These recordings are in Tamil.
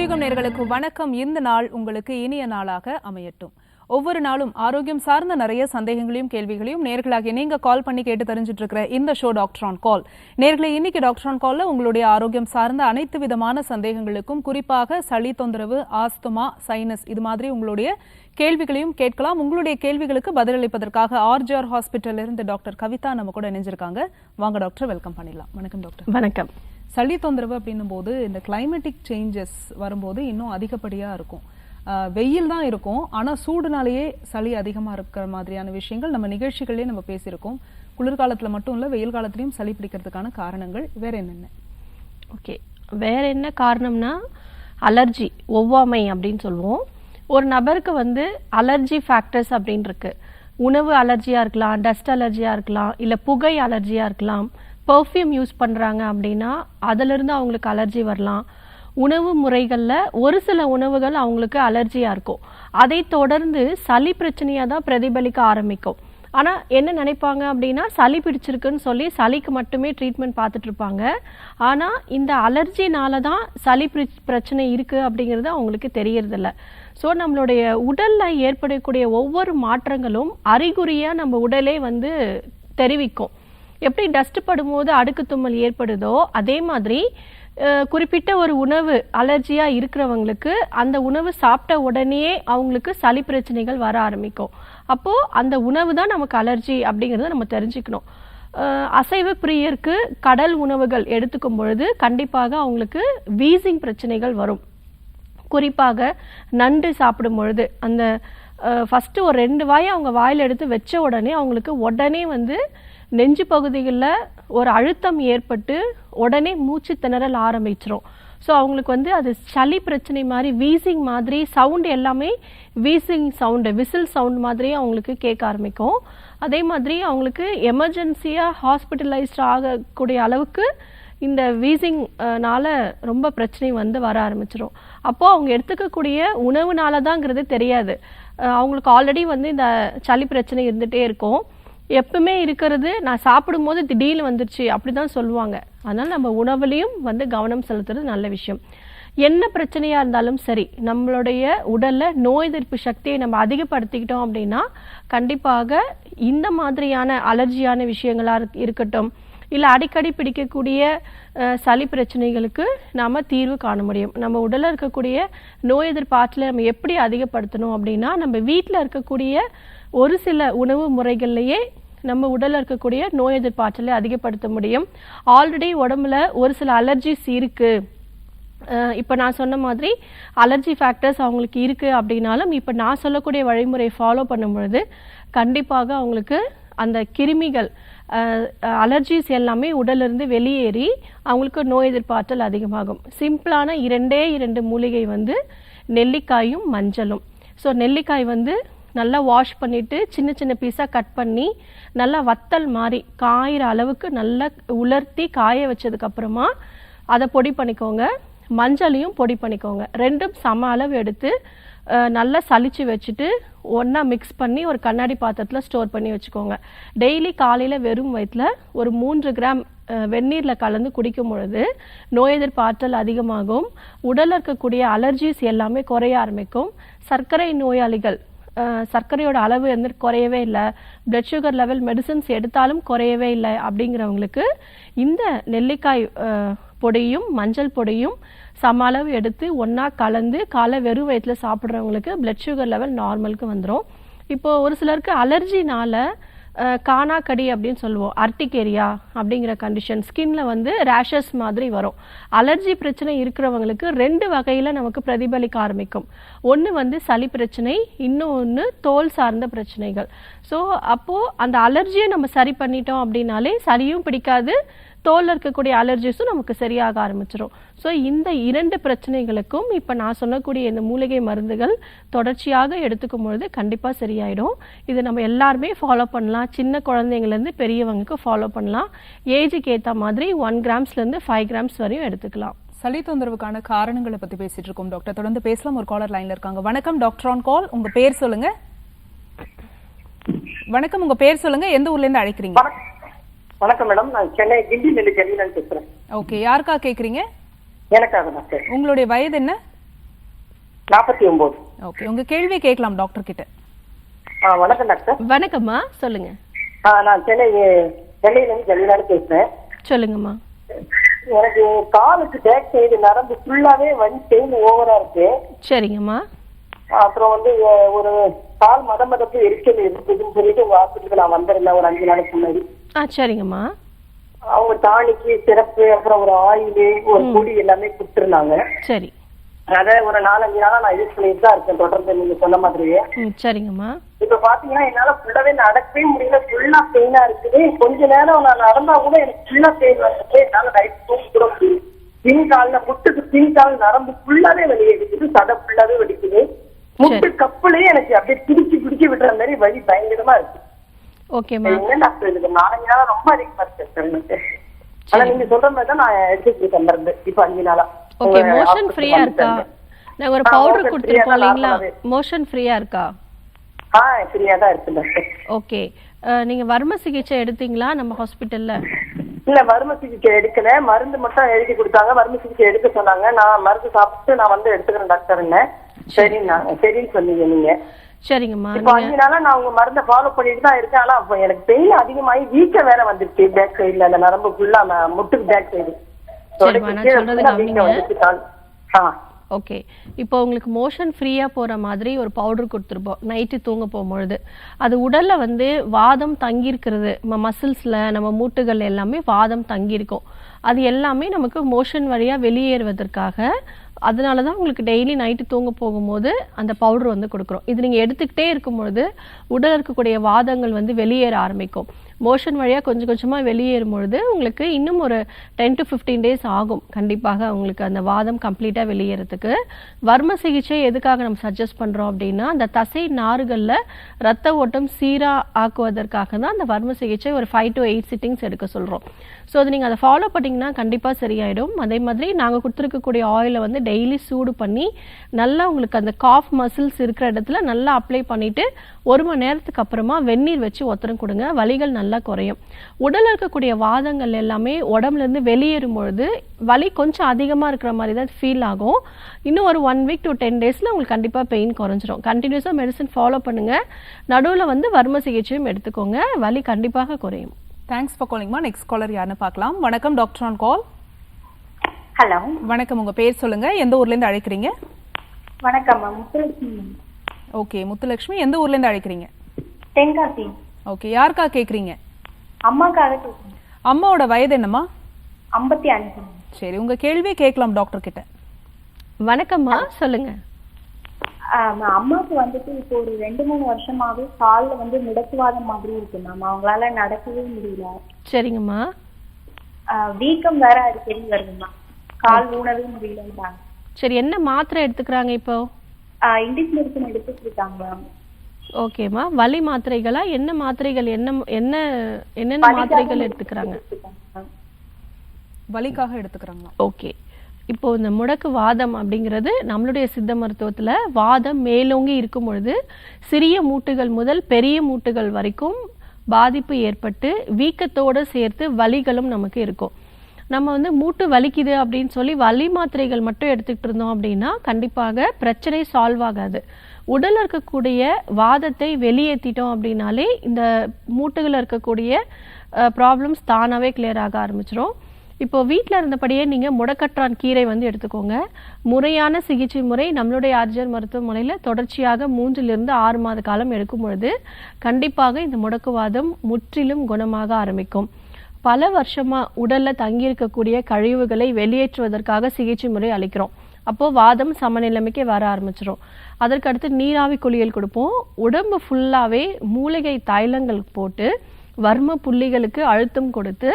ஆரோக்கியம் நேயர்களுக்கு வணக்கம். இந்த நாள் உங்களுக்கு இனிய நாளாக அமையட்டும். ஒவ்வொரு நாளும் ஆரோக்கியம் சார்ந்த நிறைய சந்தேகங்களையும் கேள்விகளையும் நேர்களாக நீங்க கால் பண்ணி கேட்டு தெரிஞ்சுட்டு இருக்கிற இந்த ஷோ டாக்டர் ஆன் கால். நேர்களை இன்னைக்கு டாக்டர் ஆன் கால்ல உங்களுடைய ஆரோக்கியம் சார்ந்த அனைத்து விதமான சந்தேகங்களுக்கும், குறிப்பாக சளி தொந்தரவு, ஆஸ்துமா, சைனஸ் இது மாதிரி உங்களுடைய கேள்விகளையும் கேட்கலாம். உங்களுடைய கேள்விகளுக்கு பதிலளிப்பதற்காக ஆர்ஜிஆர் ஹாஸ்பிட்டல் இருந்து டாக்டர் கவிதா நம்ம கூட இணைஞ்சிருக்காங்க. வாங்க டாக்டர், வெல்கம் பண்ணிடலாம். வணக்கம் டாக்டர். வணக்கம். சளி தொந்தரவு அப்படின்னும் போது இந்த கிளைமேட்டிக் சேஞ்சஸ் வரும்போது இன்னும் அதிகப்படியாக இருக்கும். வெயில் தான் இருக்கும், ஆனால் சூடுனாலேயே சளி அதிகமாக இருக்கிற மாதிரியான விஷயங்கள் நம்ம நிகழ்ச்சிகள்லேயே நம்ம பேசியிருக்கோம். குளிர்காலத்தில் மட்டும் இல்லை, வெயில் காலத்துலேயும் சளி பிடிக்கிறதுக்கான காரணங்கள் வேற என்னென்ன? ஓகே, வேற என்ன காரணம்னா அலர்ஜி, ஒவ்வாமை அப்படின்னு சொல்லுவோம். ஒரு நபருக்கு அலர்ஜி ஃபேக்டர்ஸ் அப்படின்னு இருக்கு. உணவு அலர்ஜியாக இருக்கலாம், டஸ்ட் அலர்ஜியாக இருக்கலாம், இல்லை புகை அலர்ஜியாக இருக்கலாம். பர்ஃப்யூம் யூஸ் பண்ணுறாங்க அப்படின்னா அதிலிருந்து அவங்களுக்கு அலர்ஜி வரலாம். உணவு முறைகளில் ஒரு சில உணவுகள் அவங்களுக்கு அலர்ஜியாக இருக்கும். அதை தொடர்ந்து சளி பிரச்சனையாக தான் பிரதிபலிக்க ஆரம்பிக்கும். ஆனால் என்ன நினைப்பாங்க அப்படின்னா, சளி பிடிச்சிருக்குன்னு சொல்லி சளிக்கு மட்டுமே ட்ரீட்மெண்ட் பார்த்துட்டு இருப்பாங்க. ஆனால் இந்த அலர்ஜினால தான் சளி பிரச்சனை இருக்குது அப்படிங்கிறது அவங்களுக்கு தெரியறதில்ல. ஸோ நம்மளுடைய உடலில் ஏற்படக்கூடிய ஒவ்வொரு மாற்றங்களும் அறிகுறியாக நம்ம உடலே தெரிவிக்கும். எப்படி டஸ்ட் படும்போது அடுக்கு தும்மல் ஏற்படுதோ அதே மாதிரி குறிப்பிட்ட ஒரு உணவு அலர்ஜியாக இருக்கிறவங்களுக்கு அந்த உணவு சாப்பிட்ட உடனே அவங்களுக்கு சளி பிரச்சனைகள் வர ஆரம்பிக்கும். அப்போது அந்த உணவு தான் நமக்கு அலர்ஜி அப்படிங்கிறத நம்ம தெரிஞ்சுக்கணும். அசைவ பிரியருக்கு கடல் உணவுகள் எடுத்துக்கும் பொழுது கண்டிப்பாக அவங்களுக்கு வீசிங் பிரச்சனைகள் வரும். குறிப்பாக நண்டு சாப்பிடும் பொழுது அந்த ஃபஸ்ட்டு ஒரு 2 வாயை அவங்க வாயில் எடுத்து வச்ச உடனே அவங்களுக்கு உடனே நெஞ்சு பகுதிகளில் ஒரு அழுத்தம் ஏற்பட்டு உடனே மூச்சு திணறல் ஆரம்பிச்சிரும். ஸோ அவங்களுக்கு அது சளி பிரச்சனை மாதிரி வீசிங் மாதிரி சவுண்டு எல்லாமே வீசிங் சவுண்டு, விசில் சவுண்ட் மாதிரி அவங்களுக்கு கேட்க ஆரம்பிக்கும். அதே மாதிரி அவங்களுக்கு எமர்ஜென்சியாக ஹாஸ்பிட்டலைஸ்ட் ஆகக்கூடிய அளவுக்கு இந்த வீசிங்னால ரொம்ப பிரச்சனை வர ஆரம்பிச்சிடும். அப்போது அவங்க எடுத்துக்கக்கூடிய உணவுனால தாங்கிறது தெரியாது. அவங்களுக்கு ஆல்ரெடி இந்த சளி பிரச்சனை இருந்துகிட்டே இருக்கும். எப்பவுமே இருக்கிறது நான் சாப்பிடும் போது திடீர்னு வந்துருச்சு அப்படி தான் சொல்லுவாங்க. அதனால் நம்ம உணவுலையும் கவனம் செலுத்துறது நல்ல விஷயம். என்ன பிரச்சனையாக இருந்தாலும் சரி, நம்மளுடைய உடலில் நோய் எதிர்ப்பு சக்தியை நம்ம அதிகப்படுத்திக்கிட்டோம் அப்படின்னா கண்டிப்பாக இந்த மாதிரியான அலர்ஜியான விஷயங்களாக இருக்கட்டும், இல்லை அடிக்கடி பிடிக்கக்கூடிய சளி பிரச்சனைகளுக்கு நாம் தீர்வு காண முடியும். நம்ம உடலில் இருக்கக்கூடிய நோய் எதிர்ப்பு ஆற்றலை நம்ம எப்படி அதிகப்படுத்தணும் அப்படின்னா, நம்ம வீட்டில் இருக்கக்கூடிய ஒரு சில உணவு முறைகள்லையே நம்ம உடலில் இருக்கக்கூடிய நோய் எதிர்ப்பு ஆற்றலை அதிகப்படுத்த முடியும். ஆல்ரெடி உடம்புல ஒரு சில அலர்ஜிஸ் இருக்குது. இப்போ நான் சொன்ன மாதிரி அலர்ஜி ஃபேக்டர்ஸ் அவங்களுக்கு இருக்குது அப்படின்னாலும் இப்போ நான் சொல்லக்கூடிய வழிமுறையை ஃபாலோ பண்ணும் பொழுது கண்டிப்பாக அவங்களுக்கு அந்த கிருமிகள் அலர்ஜிஸ் எல்லாமே உடலிருந்து வெளியேறி அவங்களுக்கு நோய் எதிர்ப்பு ஆற்றல் அதிகமாகும். சிம்பிளான 2 மூலிகை நெல்லிக்காயும் மஞ்சளும். ஸோ நெல்லிக்காய் நல்லா வாஷ் பண்ணிவிட்டு சின்ன சின்ன பீஸாக கட் பண்ணி நல்லா வத்தல் மாதிரி காயிற அளவுக்கு நல்லா உலர்த்தி காய வச்சதுக்கப்புறமா அதை பொடி பண்ணிக்கோங்க. மஞ்சளையும் பொடி பண்ணிக்கோங்க. 2ம் சம அளவு எடுத்து நல்லா சலிச்சு வச்சுட்டு ஒன்றா மிக்ஸ் பண்ணி ஒரு கண்ணாடி பாத்திரத்தில் ஸ்டோர் பண்ணி வச்சுக்கோங்க. டெய்லி காலையில் வெறும் வயிற்றில் ஒரு 3 கிராம் வெந்நீரில் கலந்து குடிக்கும் பொழுது நோய் எதிர்ப்பு ஆற்றல் அதிகமாகும். உடலில் இருக்கக்கூடிய அலர்ஜிஸ் எல்லாமே குறைய ஆரம்பிக்கும். சர்க்கரை நோயாளிகள் சர்க்கரையோட அளவு குறையவே இல்லை, பிளட் சுகர் லெவல் மெடிசன்ஸ் எடுத்தாலும் குறையவே இல்லை அப்படிங்கிறவங்களுக்கு இந்த நெல்லிக்காய் பொடியும் மஞ்சள் பொடியும் சம அளவு எடுத்து ஒன்றா கலந்து காலை வெறும் வயிற்றில் சாப்பிட்றவங்களுக்கு பிளட் சுகர் லெவல் நார்மலுக்கு வந்துடும். இப்போது ஒரு சிலருக்கு அலர்ஜினால் காணாக்கடி அப்படின்னு சொல்லுவோம், அர்டிகேரியா அப்படிங்கிற கண்டிஷன், ஸ்கின்ல ரேஷஸ் மாதிரி வரும். அலர்ஜி பிரச்சனை இருக்கிறவங்களுக்கு 2 வகையில் நமக்கு பிரதிபலிக்க ஆரம்பிக்கும். ஒன்று சளி பிரச்சனை, இன்னொன்று தோல் சார்ந்த பிரச்சனைகள். ஸோ அப்போது அந்த அலர்ஜியை நம்ம சரி பண்ணிட்டோம் அப்படின்னாலே சளியும் பிடிக்காது, தோலில் இருக்கக்கூடிய அலர்ஜிஸும் நமக்கு சரியாக ஆரம்பிச்சிடும். ஸோ இந்த 2 பிரச்சனைகளுக்கும் இப்போ நான் சொல்லக்கூடிய இந்த மூலிகை மருந்துகள் தொடர்ச்சியாக எடுத்துக்கும் பொழுது கண்டிப்பாக சரியாயிடும். இதை நம்ம எல்லாருமே ஃபாலோ பண்ணலாம். சின்ன குழந்தைங்கலேருந்து பெரியவங்களுக்கு ஃபாலோ பண்ணலாம். ஏஜுக்கு ஏற்ற மாதிரி 1 கிராம்ஸ்லேருந்து 5 கிராம்ஸ் வரையும் எடுத்துக்கலாம். சளி தொந்தரவுக்கான காரணங்களை பற்றி பேசிட்டு இருக்கோம் டாக்டர். தொடர்ந்து பேசலாம். ஒரு காலர் லைன்ல இருக்காங்க. வணக்கம் டாக்டர் ஆன் கால். உங்க பேர் சொல்லுங்க. வணக்கம், உங்க பேர் சொல்லுங்க, எந்த ஊர்ல இருந்து அழைக்கிறீங்க? வணக்கம் மேடம், நான் சென்னை கிண்டியிலிருந்து பேசுறேன். ஓகே, யாருக்கா கேக்குறீங்க? எனக்காக தான் சார். உங்களுடைய வயது என்ன? 49. ஓகே, உங்க கேள்வி கேட்கலாம் டாக்டர் கிட்ட. வணக்கம் டாக்டர். வணக்கம்மா, சொல்லுங்க. நான் சென்னையிலேருந்து ஜெயலலிதா பேசுறேன். சொல்லுங்கம்மா. எனக்கு காலுக்கு பேக் சைடு நரம்பு ஃபுல்லாவே வந்து பெயின் ஓவரா இருக்கு. சரிங்கம்மா. அப்புறம் வந்து ஒரு கால் மதமதப்பு எரிச்சல் இருக்குதுன்னு சொல்லிட்டு உங்க ஹாஸ்பிட்டலுக்கு நான் வந்திருந்தேன் ஒரு 5 நாளைக்கு முன்னாடி. சரிங்கம்மா. அவங்க டானிக்கு சிறப்பு அப்புறம் ஒரு ஆயிலு ஒரு பொடி எல்லாமே கொடுத்துருந்தாங்க. சரி. அத ஒரு 4-5 நாளா நான் யூஸ் பண்ணிட்டு தான் இருக்கேன் தொடர்ந்து நீங்க சொன்ன மாதிரியே. சரிங்கம்மா. இப்ப பாத்தீங்கன்னா என்னால ஃபுல்லாவே நடக்கவே முடியல, ஃபுல்லா பெயினா இருக்குது. கொஞ்ச நேரம் நான் நடந்தா கூட எனக்கு ஃபுல்லா பெயின் வந்துட்டு என்னால நைட் தூங்க கூட முடியும். பின்கால்ல முட்டுக்கு பின்கால் நரம்பு ஃபுல்லாவே வெளியே இருக்குது, சடை ஃபுல்லாவே வெடிக்குது. முட்டு கப்புலயே எனக்கு அப்படியே பிடிச்சு விடுற மாதிரி வலி பயங்கரமா இருக்கு. ஓகேமா. என்ன டாக்டர் இதுக்கு 4-5 நாளா ரொம்ப அதிகமா இருக்கு எனக்கு. ஆனா நீங்க சொல்ற மாதிரி தான் நான் எடுத்துட்டு இருக்கேன் மருந்து இப்ப 5 நாளா. ஓகே, மோஷன் ஃப்ரீயா இருக்கா? நான் ஒரு பவுடர் கொடுத்திருப்போம் இல்லீங்களா, மோஷன் ஃப்ரீயா இருக்கா? ஃப்ரீயா தான் இருக்கு டாக்டர். ஓகே, நீங்க வர்ம சிகிச்சை எடுத்தீங்களா நம்ம ஹாஸ்பிடல்ல? இல்ல, வர்ம சிகிச்சை எடுக்கல, மருந்து மட்டும் எழுதி கொடுத்தாங்க. வர்ம சிகிச்சை எடுக்க சொன்னாங்க. நான் மருந்து சாப்பிட்டு நான் வந்து எடுத்துக்கிறேன் டாக்டர். சரின்னு சொன்னீங்க நீங்க. சரிங்கம்மா. இப்ப 5 நாளா நான் உங்க மருந்தை ஃபாலோ பண்ணிட்டு தான் இருக்கேன். ஆனா அப்ப எனக்கு பெயின் அதிகமாகி வீக்க வேற வந்துருச்சு பேக் சைடுல, அந்த நரம்பு ஃபுல்லா முட்டுக்கு பேக் சைடு. ஓகே, இப்போ உங்களுக்கு மோஷன் ஃப்ரீயா போற மாதிரி ஒரு பவுடர் கொடுத்துருப்போம் நைட்டு தூங்க போகும்பொழுது. அது உடல்ல வந்து வாதம் தங்கி இருக்கிறது, மசில்ஸ்ல நம்ம மூட்டுகள் எல்லாமே வாதம் தங்கி இருக்கும். அது எல்லாமே நமக்கு மோஷன் வழியா வெளியேறுவதற்காக, அதனால தான் உங்களுக்கு டெய்லி நைட்டு தூங்க போகும்போது அந்த பவுடர் வந்து கொடுக்குறோம். இது நீங்கள் எடுத்துக்கிட்டே இருக்கும்பொழுது உடல் இருக்கக்கூடிய வாதங்கள் வந்து வெளியேற ஆரம்பிக்கும். மோஷன் வழியாக கொஞ்சம் கொஞ்சமாக வெளியேறும் பொழுது உங்களுக்கு இன்னும் ஒரு 10 to 15 days ஆகும் கண்டிப்பாக உங்களுக்கு அந்த வாதம் கம்ப்ளீட்டாக வெளியேறதுக்கு. வர்ம சிகிச்சை எதுக்காக நம்ம சஜஸ்ட் பண்ணுறோம் அப்படின்னா, அந்த தசை நாறுகளில் ரத்த ஓட்டம் சீராக ஆக்குவதற்காக தான் அந்த வர்ம சிகிச்சை ஒரு 5 to 8 சிட்டிங்ஸ் எடுக்க சொல்கிறோம். ஸோ அது நீங்கள் அதை ஃபாலோ பண்ணிங்கன்னா கண்டிப்பாக சரியாயிடும். அதே மாதிரி நாங்கள் கொடுத்துருக்கக்கூடிய ஆயிலை வந்து டெய்லி சூடு பண்ணி நல்லா உங்களுக்கு அந்த காஃப் மசில்ஸ் இருக்கிற இடத்துல நல்லா அப்ளை பண்ணிவிட்டு 1 மணி நேரத்துக்கு அப்புறமா வெந்நீர் வச்சு ஒத்தரம் கொடுங்க. வலிகள் நல்லா குறையும். உடலில் இருக்கக்கூடிய வாதங்கள் எல்லாமே உடம்புலேருந்து வெளியேறும் பொழுது வலி கொஞ்சம் அதிகமாக இருக்கிற மாதிரி தான் ஃபீல் ஆகும். இன்னும் ஒரு 1 week to 10 daysல உங்களுக்கு கண்டிப்பாக பெயின் குறைஞ்சிரும். கண்டினியூஸாக மெடிசன் ஃபாலோ பண்ணுங்கள். நடுவில் வந்து வர்ம சிகிச்சையும் எடுத்துக்கோங்க, வலி கண்டிப்பாக குறையும். தேங்க்ஸ் ஃபார் காலிங்மா. நெக்ஸ்ட் காலர் யாருன்னு பார்க்கலாம். வணக்கம், டாக்டர் ஆன் கால். ஹலோ, வணக்கம், உங்க பேர் சொல்லுங்க, எந்த ஊர்ல இருந்து அழைக்கிறீங்க? வணக்கம் முத்துலட்சுமி. ஓகே முத்துலட்சுமி, எந்த ஊர்ல இருந்து அழைக்கிறீங்க? தென்காசி. ஓகே, யாருக்கா கேக்குறீங்க? அம்மாக்காக கேக்குறேன். அம்மாவோட வயது என்னம்மா? 55. சரி, உங்க கேள்வி கேட்கலாம் டாக்டர் கிட்ட. வணக்கம்மா, சொல்லுங்க. அம்மாவுக்கு வந்துட்டு இப்போ ஒரு 2-3 வருஷமாவே கால்ல வந்து முடக்குவாதம் மாதிரி இருக்கு மேம். அவங்களால நடக்கவே முடியல. சரிங்கம்மா. வீக்கம் வேற அடிக்கடி வருதுமா, கால் ஊனவே முடியல. சரி, என்ன மாத்திரை எடுத்துக்கிறாங்க இப்போ? இங்கிலீஷ் மெடிசன் எடுத்துட்டு இருக்காங்க மேம். ஓகேம்மா, வலி மாத்திரைகளா? என்ன மாத்திரைகள், என்னென்ன மாத்திரைகள் எடுத்துக்கிறாங்க? வலிக்காக எடுத்துக்கிறாங்களா? ஓகே, இப்போ இந்த முடக்கு வாதம் அப்படிங்கிறது நம்மளுடைய சித்த மருத்துவத்தில் வாதம் மேலோங்கி இருக்கும் பொழுது சிறிய மூட்டுகள் முதல் பெரிய மூட்டுகள் வரைக்கும் பாதிப்பு ஏற்பட்டு வீக்கத்தோடு சேர்த்து வலிகளும் நமக்கு இருக்கும். நம்ம வந்து மூட்டு வலிக்குது அப்படின்னு சொல்லி வலி மாத்திரைகள் மட்டும் எடுத்துக்கிட்டு இருந்தோம் அப்படின்னா கண்டிப்பாக பிரச்சனை சால்வ் ஆகாது. உடலில் இருக்கக்கூடிய வாதத்தை வெளியேற்றிட்டோம் அப்படின்னாலே இந்த மூட்டுகளில் இருக்கக்கூடிய ப்ராப்ளம்ஸ் தானாகவே கிளியர் ஆக ஆரம்பிச்சிடும். இப்போ வீட்டில் இருந்தபடியே நீங்கள் முடக்கற்றான் கீரை வந்து எடுத்துக்கோங்க. முறையான சிகிச்சை முறை நம்மளுடைய ஆர்ஜர் மருத்துவமனையில் தொடர்ச்சியாக 3 to 6 மாத காலம் எடுக்கும் பொழுது கண்டிப்பாக இந்த முடக்குவாதம் முற்றிலும் குணமாக ஆரம்பிக்கும். பல வருஷமாக உடலில் தங்கியிருக்கக்கூடிய கழிவுகளை வெளியேற்றுவதற்காக சிகிச்சை முறை அளிக்கிறோம். அப்போது வாதம் சமநிலைமைக்கு வர ஆரம்பிச்சிடும். அதற்கடுத்து நீராவி குளியல் கொடுப்போம். உடம்பு ஃபுல்லாகவே மூலிகை தைலங்கள் போட்டு வர்ம புள்ளிகளுக்கு அழுத்தம் கொடுத்து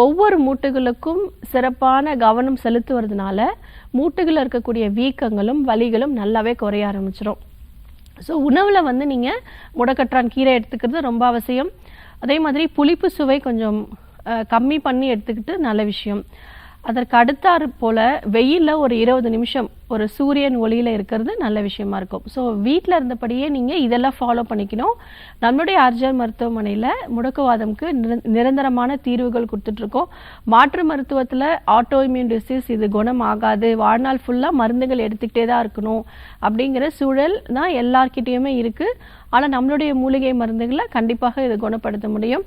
ஒவ்வொரு மூட்டுகளுக்கும் சிறப்பான கவனம் செலுத்துவதனால மூட்டுகளில் இருக்கக்கூடிய வீக்கங்களும் வலிகளும் நல்லாவே குறைய ஆரம்பிச்சிடும். ஸோ உணவில் வந்து நீங்கள் முடக்கற்றான் கீரை எடுத்துக்கிறது ரொம்ப அவசியம். அதே மாதிரி புளிப்பு சுவை கொஞ்சம் கம்மி பண்ணி எடுத்துக்கிட்டு நல்ல விஷயம். அதற்கு அடுத்தாறு போல் வெயிலில் ஒரு 20 நிமிஷம் ஒரு சூரியன் ஒளியில் இருக்கிறது நல்ல விஷயமா இருக்கும். ஸோ வீட்டில் இருந்தபடியே நீங்கள் இதெல்லாம் ஃபாலோ பண்ணிக்கணும். நம்மளுடைய ஆர்ஜிஆர் மருத்துவமனையில் முடக்குவாதம்க்கு நிரந்தரமான தீர்வுகள் கொடுத்துட்ருக்கோம். மாற்று மருத்துவத்தில் ஆட்டோ இம்யூன் டிசீஸ் இது குணமாகாது, வாழ்நாள் ஃபுல்லாக மருந்துகள் எடுத்துக்கிட்டே தான் இருக்கணும் அப்படிங்கிற சூழல் தான் எல்லார்கிட்டேயுமே இருக்குது. ஆனால் நம்மளுடைய மூலிகை மருந்துகளை கண்டிப்பாக இதை குணப்படுத்த முடியும்.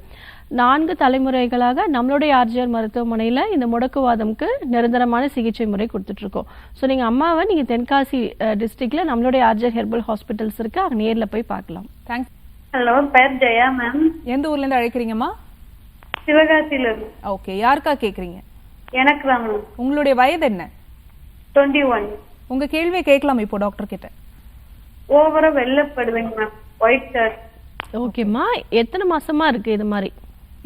4 தலைமுறைகளாக நம்மளுடைய ஆர்ஜிஆர் மருத்துவமனையில் இந்த முடக்குவாதம்க்கு நிரந்தரமான சிகிச்சை முறை கொடுத்துட்ருக்கோம். ஸோ நீங்கள் அம்மாவை நீங்கள் தென்காசி டிஸ்ட்ரிக்டில் நம்மளுடைய ஆர்ஜிஆர் ஹெர்பல் ஹாஸ்பிட்டல்ஸ் இருக்குது, அங்கே நேரில் போய் பார்க்கலாம். தேங்க்ஸ். ஹலோ, பேர் ஜெயா மேம். எந்த ஊர்லேருந்து அழைக்கிறீங்கம்மா? சிவகாசியில இருந்து. ஓகே, யாருக்கா கேட்குறீங்க? எனக்கு தான் மேம். உங்களுடைய வயது என்ன? 21. உங்கள் கேள்வியை கேட்கலாம் இப்போ டாக்டர் கிட்ட. ஓவரா வெள்ளப்படுவேங்க மேம், ஒயிட் ஷர்ட். ஓகேம்மா, எத்தனை மாசமா இருக்கு இது மாதிரி?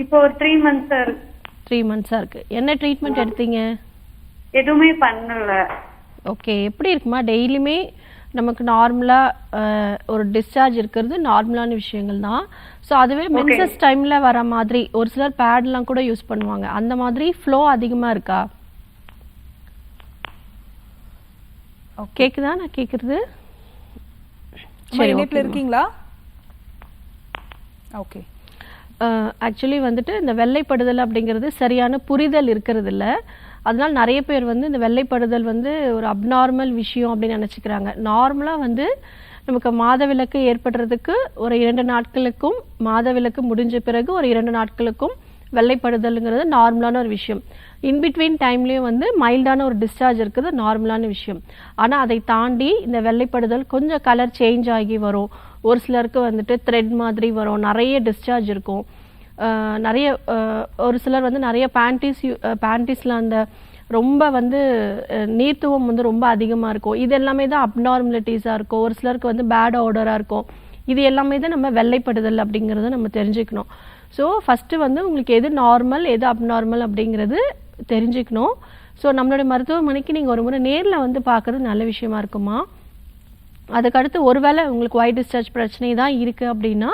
இப்போ ஒரு 3 மந்த்ஸா இருக்கு. 3 மந்த்ஸா இருக்கு. என்ன ட்ரீட்மெண்ட் எடுத்தீங்க? எதுவுமே பண்ணல. ஓகே, எப்படி இருக்குமா? டெய்லியுமே நமக்கு நார்மலாக ஒரு டிஸ்சார்ஜ் இருக்கிறது நார்மலான விஷயங்கள் தான். ஸோ அதுவே மென்சஸ் டைமில் வர மாதிரி ஒரு சிலர் பேட்லாம் கூட யூஸ் பண்ணுவாங்க, அந்த மாதிரி ஃப்ளோ அதிகமாக இருக்கா? கேக்குதா நான் கேட்குறது? சரி, இணைப்பில் இருக்கீங்களா? ஓகே. ஆக்சுவலி வந்துட்டு இந்த வெள்ளைப்படுதல் அப்படிங்கிறது சரியான புரிதல் இருக்கிறது இல்லை. அதனால நிறைய பேர் வந்து இந்த வெள்ளைப்படுதல் வந்து ஒரு அப்நார்மல் விஷயம் அப்படின்னு நினச்சிக்கிறாங்க. நார்மலாக வந்து நமக்கு மாதவிலக்கு ஏற்படுறதுக்கு ஒரு 2 நாட்களுக்கும் மாதவிலக்கு முடிஞ்ச பிறகு ஒரு 2 நாட்களுக்கும் வெள்ளைப்படுதலுங்கிறது நார்மலான ஒரு விஷயம். இன்பிட்வீன் டைம்லேயும் வந்து மைல்டான ஒரு டிஸ்சார்ஜ் இருக்கிறது நார்மலான விஷயம். ஆனால் அதை தாண்டி இந்த வெள்ளைப்படுதல் கொஞ்சம் கலர் சேஞ்ச் ஆகி வரும். ஒரு சிலருக்கு வந்துட்டு த்ரெட் மாதிரி வரும், நிறைய டிஸ்சார்ஜ் இருக்கும். நிறைய ஒரு சிலர் வந்து நிறைய பேண்டிஸில் அந்த ரொம்ப வந்து நீர்த்துவம் வந்து ரொம்ப அதிகமாக இருக்கும். இது எல்லாமே தான் அப்நார்மலிட்டிஸாக இருக்கும். ஒரு சிலருக்கு வந்து பேட் ஆர்டராக இருக்கும். இது எல்லாமே தான் நம்ம வெள்ளைப்படுதல் அப்படிங்கிறத நம்ம தெரிஞ்சுக்கணும். ஸோ ஃபஸ்ட்டு வந்து உங்களுக்கு எது நார்மல் எது அப்நார்மல் அப்படிங்கிறது தெரிஞ்சுக்கணும். ஸோ நம்மளுடைய மருத்துவமனைக்கு நீங்கள் ஒரு முறை நேரில் வந்து பார்க்குறது நல்ல விஷயமா இருக்குமா. அதுக்கடுத்து ஒருவேளை உங்களுக்கு ஒயிட் டிஸ்சார்ஜ் பிரச்சனை தான் இருக்குது அப்படின்னா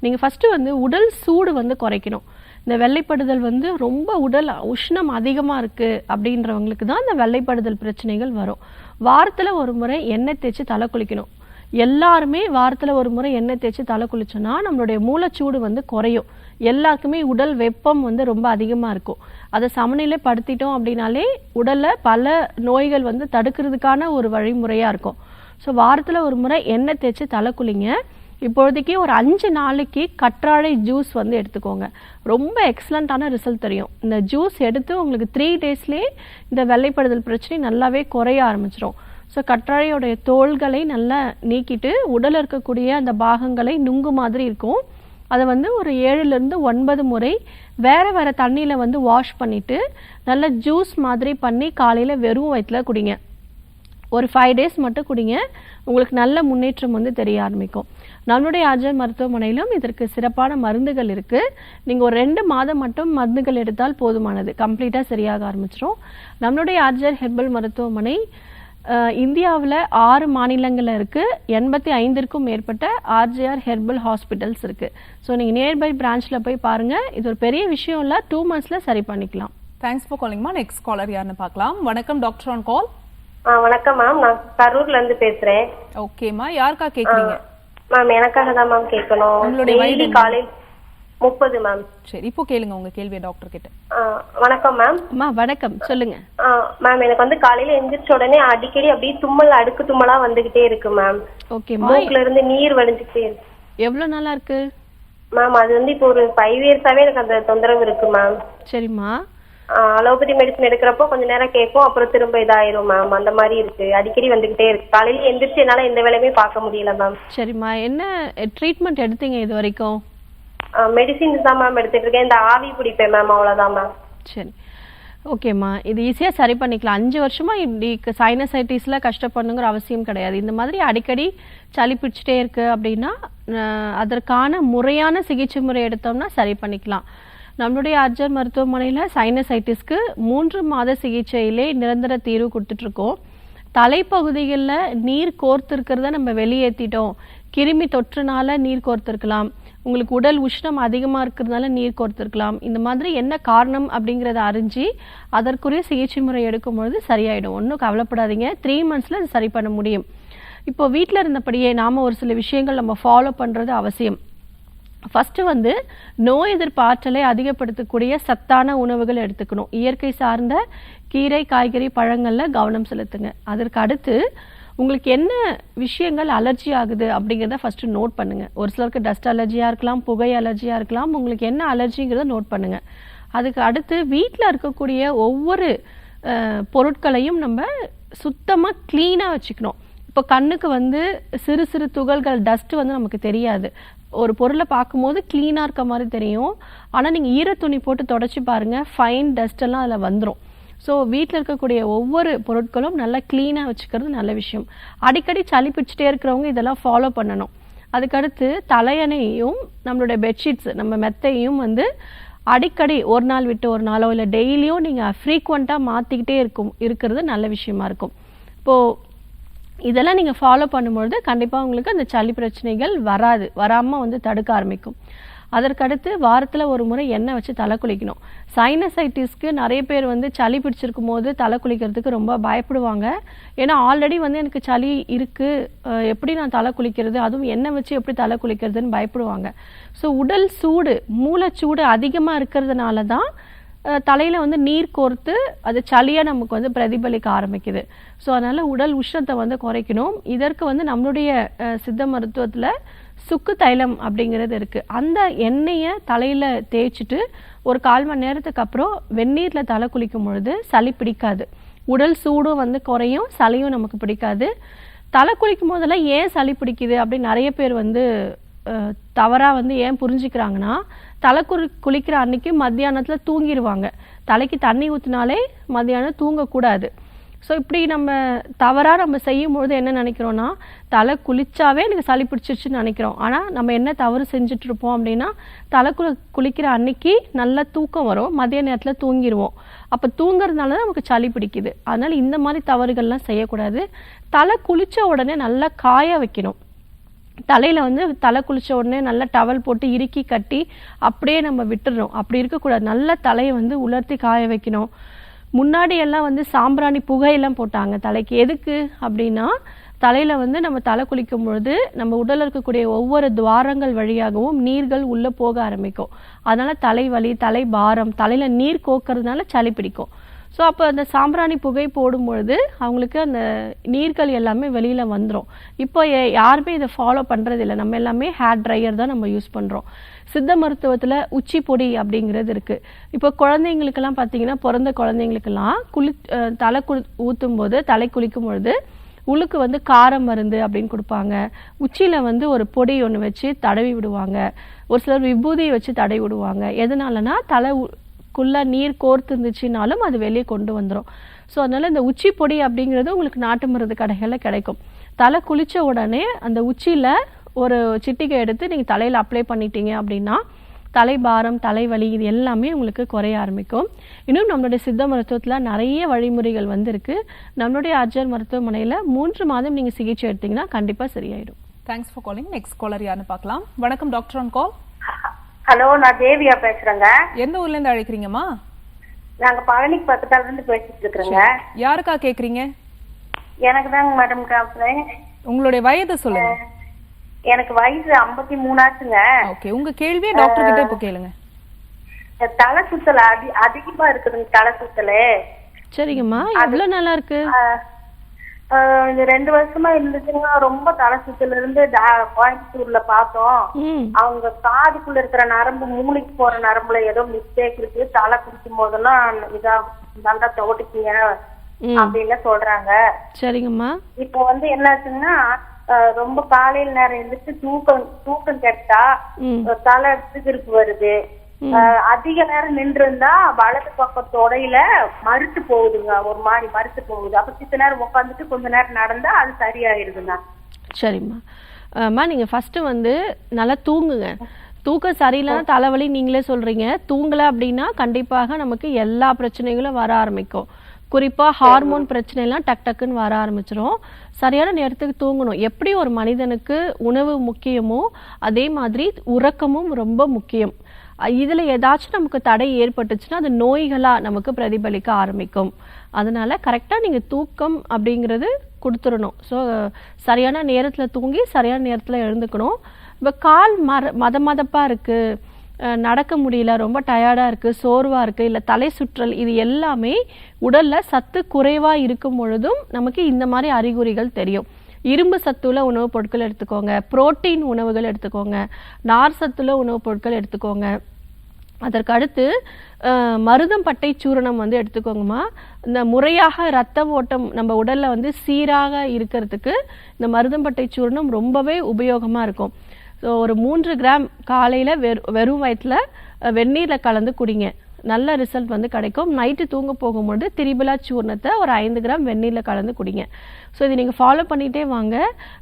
நீங்கள் ஃபஸ்ட்டு வந்து உடல் சூடு வந்து குறைக்கணும். இந்த வெள்ளைப்படுதல் வந்து ரொம்ப உடல் உஷ்ணம் அதிகமாக இருக்குது அப்படின்றவங்களுக்கு தான் இந்த வெள்ளைப்படுதல் பிரச்சனைகள் வரும். வாரத்தில் ஒரு முறை எண்ணெய் தேய்ச்சி தலை குளிக்கணும். எல்லாருமே வாரத்தில் ஒரு முறை எண்ணெய் தேய்ச்சி தலை குளிச்சோன்னா நம்மளுடைய மூளைச்சூடு வந்து குறையும். எல்லாருக்குமே உடல் வெப்பம் வந்து ரொம்ப அதிகமாக இருக்கும். அதை சமநிலைப்படுத்திட்டோம் அப்படின்னாலே உடலில் பல நோய்கள் வந்து தடுக்கிறதுக்கான ஒரு வழிமுறையாக இருக்கும். ஸோ வாரத்தில் ஒரு முறை எண்ணெய் தேய்ச்சி தலை குளிங்க. இப்போதைக்கு ஒரு 5 நாளைக்கு கற்றாழை ஜூஸ் வந்து எடுத்துக்கோங்க. ரொம்ப எக்ஸலண்ட்டான ரிசல்ட் தெரியும். இந்த ஜூஸ் எடுத்து உங்களுக்கு 3 டேஸ்லேயே இந்த வெள்ளைப்படுதல் பிரச்சனை நல்லாவே குறைய ஆரம்பிச்சிடும். ஸோ கற்றாழையோடைய தோள்களை நல்லா நீக்கிட்டு உடலில் இருக்கக்கூடிய அந்த பாகங்களை நுங்கு மாதிரி இருக்கும், அதை வந்து ஒரு 7லேருந்து 9 முறை வேறு வேறு தண்ணியில் வந்து வாஷ் பண்ணிவிட்டு நல்லா ஜூஸ் மாதிரி பண்ணி காலையில் வெறும் வயிற்றில் குடிங்க. ஒரு 5 டேஸ் மட்டும் குடிங்க, உங்களுக்கு நல்ல முன்னேற்றம் வந்து தெரிய ஆரம்பிக்கும். நம்மளுடைய ஆர்ஜிஆர் மருத்துவமனையிலும் இதற்கு சிறப்பான மருந்துகள் இருக்குது. நீங்கள் ஒரு 2 மாதம் மட்டும் மருந்துகள் எடுத்தால் போதுமானது, கம்ப்ளீட்டாக சரியாக ஆரம்பிச்சிடும். நம்மளுடைய ஆர்ஜிஆர் ஹெர்பல் மருத்துவமனை இந்தியாவில் 6 மாநிலங்களில் இருக்குது. 85க்கும் மேற்பட்ட ஆர்ஜிஆர் ஹெர்பல் ஹாஸ்பிட்டல்ஸ் இருக்குது. ஸோ நீங்கள் நியர்பை பிரான்ச்சில் போய் பாருங்கள். இது ஒரு பெரிய விஷயம் இல்லை, 2 மந்த்ஸில் சரி பண்ணிக்கலாம். தேங்க்ஸ் ஃபார் காலிங்மா. நெக்ஸ்ட் காலர் யாருன்னு பார்க்கலாம். வணக்கம், டாக்டர் ஆன் கால். வணக்கம் மேம், நான் கரூர்ல இருந்து பேசுறேன். ஓகேம்மா, யாருக்கா கேக்குறீங்க? மேம் எனக்காக தான் மேம் கேட்கணும். உங்களுடைய வயது என்ன? காலையில் 30 மேம். சரி, இப்போ கேளுங்க உங்க கேள்வியை டாக்டர் கிட்ட. வணக்கம் மேம். அம்மா வணக்கம், சொல்லுங்க. மேம் எனக்கு வந்து காலையில எந்திரிச்ச உடனே அடிக்கடி அப்படியே தும்மல், அடுக்கு தும்மலா வந்துகிட்டே இருக்கு மேம். ஓகேம்மா, மூக்குல இருந்து நீர் வடிஞ்சுக்கிட்டே இருக்கு. எவ்வளோ நாளா இருக்கு மேம்? அது வந்து இப்போ ஒரு 5 இயர்ஸாவே எனக்கு அந்த தொந்தரவு இருக்கு மேம். சரிம்மா. அலோபதி மெடிசன் எடுக்கிறப்போ கொஞ்ச நேரம் கேட்கும், அப்புறம் திரும்ப இதாயிரும் மேம். அந்த மாதிரி இருக்கு, அடிக்கடி வந்துகிட்டே இருக்கு. காலையில எந்திரிச்சு என்னால எந்த வேலையுமே பார்க்க முடியல மேம். சரிம்மா, என்ன ட்ரீட்மெண்ட் எடுத்தீங்க இது வரைக்கும்? மெடிசின்ஸ் தான் மேம் எடுத்துட்டு இருக்கேன். இந்த ஆவி பிடிப்பேன் மேம், அவ்வளவுதான் மேம். சரி, ஓகேம்மா, இது ஈஸியாக சரி பண்ணிக்கலாம். 5 வருஷமா இப்படி சைனசைட்டிஸில் கஷ்டப்படணுங்கிற அவசியம் கிடையாது. இந்த மாதிரி அடிக்கடி சளி பிடிச்சிட்டே இருக்கு அப்படின்னா அதற்கான முறையான சிகிச்சை முறை எடுத்தோம்னா சரி பண்ணிக்கலாம். நம்மளுடைய ஆர்ஜிஆர் மருத்துவமனையில் சைனசைட்டிஸ்க்கு 3 மாத சிகிச்சையிலே நிரந்தர தீர்வு கொடுத்துட்ருக்கோம். தலைப்பகுதிகளில் நீர் கோர்த்துருக்கிறத நம்ம வெளியேற்றிட்டோம், கிருமி தொற்றுனால நீர் கோர்த்திருக்கலாம், உங்களுக்கு உடல் உஷ்ணம் அதிகமாக இருக்கிறதுனால நீர் கோர்த்திருக்கலாம். இந்த மாதிரி என்ன காரணம் அப்படிங்கிறத அறிஞ்சு அதற்குரிய சிகிச்சை முறை எடுக்கும்பொழுது சரியாயிடும். ஒன்றும் கவலைப்படாதீங்க, 3 monthsல அது சரி பண்ண முடியும். இப்போ வீட்டில் இருந்தபடியே நாம் ஒரு சில விஷயங்கள் நம்ம ஃபாலோ பண்ணுறது அவசியம். ஃபஸ்ட்டு வந்து நோய் எதிர்ப்பு ஆற்றலை அதிகப்படுத்தக்கூடிய சத்தான உணவுகள் எடுத்துக்கணும். இயற்கை சார்ந்த கீரை, காய்கறி, பழங்களில் கவனம் செலுத்துங்க. அதற்கு அடுத்து உங்களுக்கு என்ன விஷயங்கள் அலர்ஜி ஆகுது அப்படிங்கிறத ஃபஸ்ட்டு நோட் பண்ணுங்கள். ஒரு சிலருக்கு டஸ்ட் அலர்ஜியாக இருக்கலாம், புகை அலர்ஜியாக இருக்கலாம். உங்களுக்கு என்ன அலர்ஜிங்கிறத நோட் பண்ணுங்கள். அதுக்கு அடுத்து வீட்டில் இருக்கக்கூடிய ஒவ்வொரு பொருட்களையும் நம்ம சுத்தமாக க்ளீனாக வச்சுக்கணும். இப்போ கண்ணுக்கு வந்து சிறு சிறு துகள்கள் டஸ்ட்டு வந்து நமக்கு தெரியாது. ஒரு பொருளை பார்க்கும்போது க்ளீனாக இருக்க மாதிரி தெரியும். ஆனால் நீங்கள் ஈரத்துணி போட்டு தொடச்சி பாருங்கள், ஃபைன் டஸ்டெல்லாம் அதில் வந்துடும். ஸோ வீட்டில் இருக்கக்கூடிய ஒவ்வொரு பொருட்களும் நல்லா க்ளீனாக வச்சுக்கிறது நல்ல விஷயம். அடிக்கடி சளி பிடிச்சிட்டே இருக்கிறவங்க இதெல்லாம் ஃபாலோ பண்ணணும். அதுக்கடுத்து தலையணையும் நம்மளுடைய பெட்ஷீட்ஸ், நம்ம மெத்தையும் வந்து அடிக்கடி ஒரு நாள் விட்டு ஒரு நாளோ இல்லை டெய்லியும் நீங்கள் ஃப்ரீக்வெண்ட்டாக மாற்றிக்கிட்டே இருக்கிறது நல்ல விஷயமா இருக்கும். இப்போது இதெல்லாம் நீங்கள் ஃபாலோ பண்ணும்பொழுது கண்டிப்பாக உங்களுக்கு அந்த சளி பிரச்சனைகள் வராமல் வந்து தடுக்க ஆரம்பிக்கும். அதற்கடுத்து வாரத்தில் ஒரு முறை எண்ணெய் வச்சு தலை குளிக்கணும். சைனசைட்டிஸ்க்கு நிறைய பேர் வந்து சளி பிடிச்சிருக்கும் போது தலை குளிக்கிறதுக்கு ரொம்ப பயப்படுவாங்க. ஏன்னா ஆல்ரெடி வந்து எனக்கு சளி இருக்குது, எப்படி நான் தலை குளிக்கிறது, அதுவும் எண்ணெய் வச்சு எப்படி தலை குளிக்கிறதுன்னு பயப்படுவாங்க. ஸோ உடல் சூடு, மூளைச்சூடு அதிகமாக இருக்கிறதுனால தான் தலையில் வந்து நீர் கோர்த்து அது சளியாக நமக்கு வந்து பிரதிபலிக்க ஆரம்பிக்குது. ஸோ அதனால் உடல் உஷ்ணத்தை வந்து குறைக்கணும். இதற்கு வந்து நம்மளுடைய சித்த மருத்துவத்தில் சுக்கு தைலம் அப்படிங்கிறது இருக்குது. அந்த எண்ணெயை தலையில் தேய்ச்சிட்டு ஒரு 1/4 மணி நேரத்துக்கு அப்புறம் வெந்நீரில் தலை குளிக்கும் பொழுது சளி பிடிக்காது. உடல் சூடும் வந்து குறையும், சளியும் நமக்கு பிடிக்காது. தலை குளிக்கும் போதெல்லாம் ஏன் சளி பிடிக்குது அப்படின்னு நிறைய பேர் வந்து தவறாக வந்து ஏன் புரிஞ்சுக்கிறாங்கன்னா, தலை குளிக்கிற அன்னைக்கு மத்தியானத்தில் தூங்கிடுவாங்க. தலைக்கு தண்ணி ஊற்றினாலே மத்தியானம் தூங்கக்கூடாது. ஸோ இப்படி நம்ம தவறாக நம்ம செய்யும்பொழுது என்ன நினைக்கிறோன்னா, தலை குளிச்சாவே எனக்கு சளி பிடிச்சிருச்சுன்னு நினைக்கிறோம். ஆனால் நம்ம என்ன தவறு செஞ்சிட்ருப்போம் அப்படின்னா, தலை குளிக்கிற அன்னைக்கு நல்ல தூக்கம் வரும், மதிய நேரத்தில் தூங்கிடுவோம். அப்போ தூங்குறதுனால தான் நமக்கு சளி பிடிக்குது. அதனால் இந்த மாதிரி தவறுகள்லாம் செய்யக்கூடாது. தலை குளித்த உடனே நல்லா காய வைக்கணும். தலையில் வந்து தலை குளித்த உடனே நல்லா டவல் போட்டு இறுக்கி கட்டி அப்படியே நம்ம விட்டுடுறோம். அப்படி இருக்கக்கூடாது. நல்ல தலையை வந்து உலர்த்தி காய வைக்கணும். முன்னாடி எல்லாம் வந்து சாம்பிராணி புகையெல்லாம் போட்டாங்க தலைக்கு. எதுக்கு அப்படின்னா, தலையில் வந்து நம்ம தலை குளிக்கும் பொழுது நம்ம உடலில் இருக்கக்கூடிய ஒவ்வொரு துவாரங்கள் வழியாகவும் நீர்கள் உள்ளே போக ஆரம்பிக்கும். அதனால் தலைவலி, தலை பாரம், தலையில் நீர் கோக்கிறதுனால சளி பிடிக்கும். ஸோ அப்போ அந்த சாம்பிராணி புகை போடும்பொழுது அவங்களுக்கு அந்த நீர்கள் எல்லாமே வெளியில் வந்துடும். இப்போ யாருமே இதை ஃபாலோ பண்ணுறதில்லை. நம்ம எல்லாமே ஹேர் ட்ரையர் தான் நம்ம யூஸ் பண்ணுறோம். சித்த மருத்துவத்தில் உச்சி பொடி அப்படிங்கிறது இருக்குது. இப்போ குழந்தைங்களுக்கெல்லாம் பார்த்தீங்கன்னா, பிறந்த குழந்தைங்களுக்கெல்லாம் தலை ஊற்றும் போது, தலை குளிக்கும் பொழுது உள்ளுக்கு வந்து காரம் மருந்து அப்படின்னு கொடுப்பாங்க. உச்சியில் வந்து ஒரு பொடி ஒன்று வச்சு தடவி விடுவாங்க. ஒரு சிலர் விபூதியை வச்சு தடவி விடுவாங்க. எதனாலனா தலைக்குள்ளே நீர் கோர்த்து இருந்துச்சுனாலும் அது வெளியே கொண்டு வந்துடும். ஸோ அதனால் இந்த உச்சி பொடி அப்படிங்கிறது உங்களுக்கு நாட்டு மருந்து கடைகளில் கிடைக்கும். தலை குளித்த உடனே அந்த உச்சியில் ஒரு சிட்டிகை எடுத்து நீங்கள் தலையில் அப்ளை பண்ணிட்டீங்க அப்படின்னா தலைபாரம், தலைவலி இது எல்லாமே உங்களுக்கு குறைய ஆரம்பிக்கும். இன்னும் நம்மளுடைய சித்த மருத்துவத்தில் நிறைய வழிமுறைகள் வந்திருக்கு. நம்மளுடைய அர்ஜர் மருத்துவமனையில் 3 மாதம் நீங்கள் சிகிச்சை எடுத்தீங்கன்னா கண்டிப்பாக சரியாயிடும். Thanks for calling. Next caller யாருன்னு பார்க்கலாம். வணக்கம் டாக்டர் ஆன் கால். ஹலோ, நான் தேவியா பேசுறேங்க. எந்த ஊர்ல இருந்து அழைக்கிறீங்கம்மா? நாங்க பழனிக்கு பக்கத்துல இருந்து பேசிட்டு இருக்கிறோங்க. யாருக்கா கேக்குறீங்க? எனக்கு தாங்க மேடம் காப்புறேன். உங்களுடைய வயது சொல்லுங்க. எனக்கு வயசு 53 ஆச்சுங்க. ஓகே, உங்க கேள்வியை டாக்டர் கிட்ட இப்ப கேளுங்க. தலை சுத்தல் அதிகமா இருக்குதுங்க. தலை சுத்தலே சரிங்கம்மா, எவ்வளவு நல்லா இருக்கு? 2 வருஷமா இருந்துச்சுங்க. ரொம்ப தலை சுத்தல இருந்து கோயம்புத்தூர்ல பார்த்தோம். அவங்க காதுக்குள்ள இருக்கிற நரம்பு, மூளைக்கு போற நரம்புல ஏதோ மிஸ்டேக் இருக்கு. தலை குடிக்கும் போதெல்லாம் இதா நல்லா துவட்டிக்கீங்க அப்படின்னு சொல்றாங்க. சரிங்கம்மா. இப்போ வந்து என்னாச்சுன்னா, ரொம்ப காலையில நேரம் எழுந்திரிச்சு தூக்கம் கெட்டா தலை திருப்பு வருது. அதிக நேரம் நின்று இருந்தா வலது பக்கம் தொடையில மறுத்து போகுதுங்க. ஒரு மாதிரி மறுத்து போகுது. அப்ப சித்த நேரம் உட்காந்துட்டு கொஞ்ச நேரம் நடந்தா அது சரியாயிருதுங்க. சரிம்மா. அம்மா, நீங்க ஃபர்ஸ்ட் வந்து நல்லா தூங்குங்க. தூக்கம் சரியில்லைன்னா தலைவலி நீங்களே சொல்றீங்க. தூங்கல அப்படின்னா கண்டிப்பாக நமக்கு எல்லா பிரச்சனைகளும் வர ஆரம்பிக்கும். குறிப்பாக ஹார்மோன் பிரச்சனைலாம் டக் டக்குன்னு வர ஆரம்பிச்சிரும். சரியான நேரத்துக்கு தூங்கணும். எப்படி ஒரு மனிதனுக்கு உணவு முக்கியமோ அதே மாதிரி உறக்கமும் ரொம்ப முக்கியம். இதில் ஏதாச்சும் நமக்கு தடை ஏற்பட்டுச்சுன்னா அது நோய்களாக நமக்கு பிரதிபலிக்க ஆரம்பிக்கும். அதனால் கரெக்டாக நீங்கள் தூக்கம் அப்படிங்கிறது கொடுத்துடணும். ஸோ சரியான நேரத்தில் தூங்கி சரியான நேரத்தில் எழுந்துக்கணும். இப்போ கால் மதப்பாக இருக்குது, நடக்க முடியல, ரொம்ப டயர்டாக இருக்குது, சோர்வாக இருக்குது, இல்லை தலை சுற்றல், இது எல்லாமே உடலில் சத்து குறைவாக இருக்கும் பொழுதும் நமக்கு இந்த மாதிரி அறிகுறிகள் தெரியும். இரும்பு சத்துள்ள உணவுப் பொருட்கள் எடுத்துக்கோங்க, புரோட்டீன் உணவுகள் எடுத்துக்கோங்க, நார் சத்துள்ள உணவுப் பொருட்கள் எடுத்துக்கோங்க. அதற்கு அடுத்து மருதம்பட்டை சூரணம் வந்து எடுத்துக்கோங்கம்மா. இந்த முறையாக ரத்த ஓட்டம் நம்ம உடலில் வந்து சீராக இருக்கிறதுக்கு இந்த மருதம்பட்டை சூரணம் ரொம்பவே உபயோகமாக இருக்கும். ஸோ ஒரு 3 கிராம் காலையில் வெறும் வயிற்றில் வெந்நீரில் கலந்து குடிங்க, நல்ல ரிசல்ட் வந்து கிடைக்கும். நைட்டு தூங்க போகும்போது திரிபலா சூர்ணத்தை ஒரு 5 கிராம் வெந்நீரில் கலந்து குடிங்க. ஸோ இதை நீங்கள் ஃபாலோ பண்ணிகிட்டே வாங்க.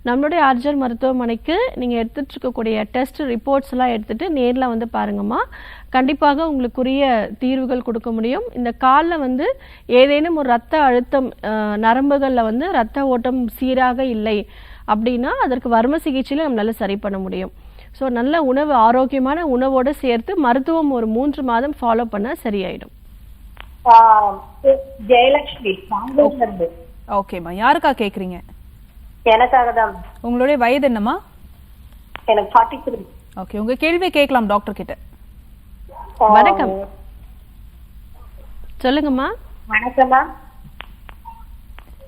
நம்மளுடைய ஆர்ஜர் மருத்துவமனைக்கு நீங்கள் எடுத்துகிட்டு இருக்கக்கூடிய டெஸ்ட் ரிப்போர்ட்ஸ்லாம் எடுத்துகிட்டு நேரில் வந்து பாருங்கம்மா. கண்டிப்பாக உங்களுக்குரிய தீர்வுகள் கொடுக்க முடியும். இந்த காலில் வந்து ஏதேனும் ஒரு ரத்த அழுத்தம், நரம்புகளில் வந்து ரத்த ஓட்டம் சீராக இல்லை அப்படின்னா அதற்கு வர்ம சிகிச்சையில் நம்மளால சரி பண்ண முடியும். ஸோ நல்ல உணவு, ஆரோக்கியமான உணவோடு சேர்த்து மருத்துவம் ஒரு 3 மாதம் ஃபாலோ பண்ண சரியாயிடும். ஜெயலட்சுமி பெங்களூர்ல இருந்து. ஓகேம்மா, யாருக்கா கேக்குறீங்க? எனக்காக தான். உங்களுடைய வயது என்னம்மா? எனக்கு 43. ஓகே, உங்க கேள்வி கேட்கலாம் டாக்டர் கிட்ட. வணக்கம், சொல்லுங்கம்மா. வணக்கம்மா.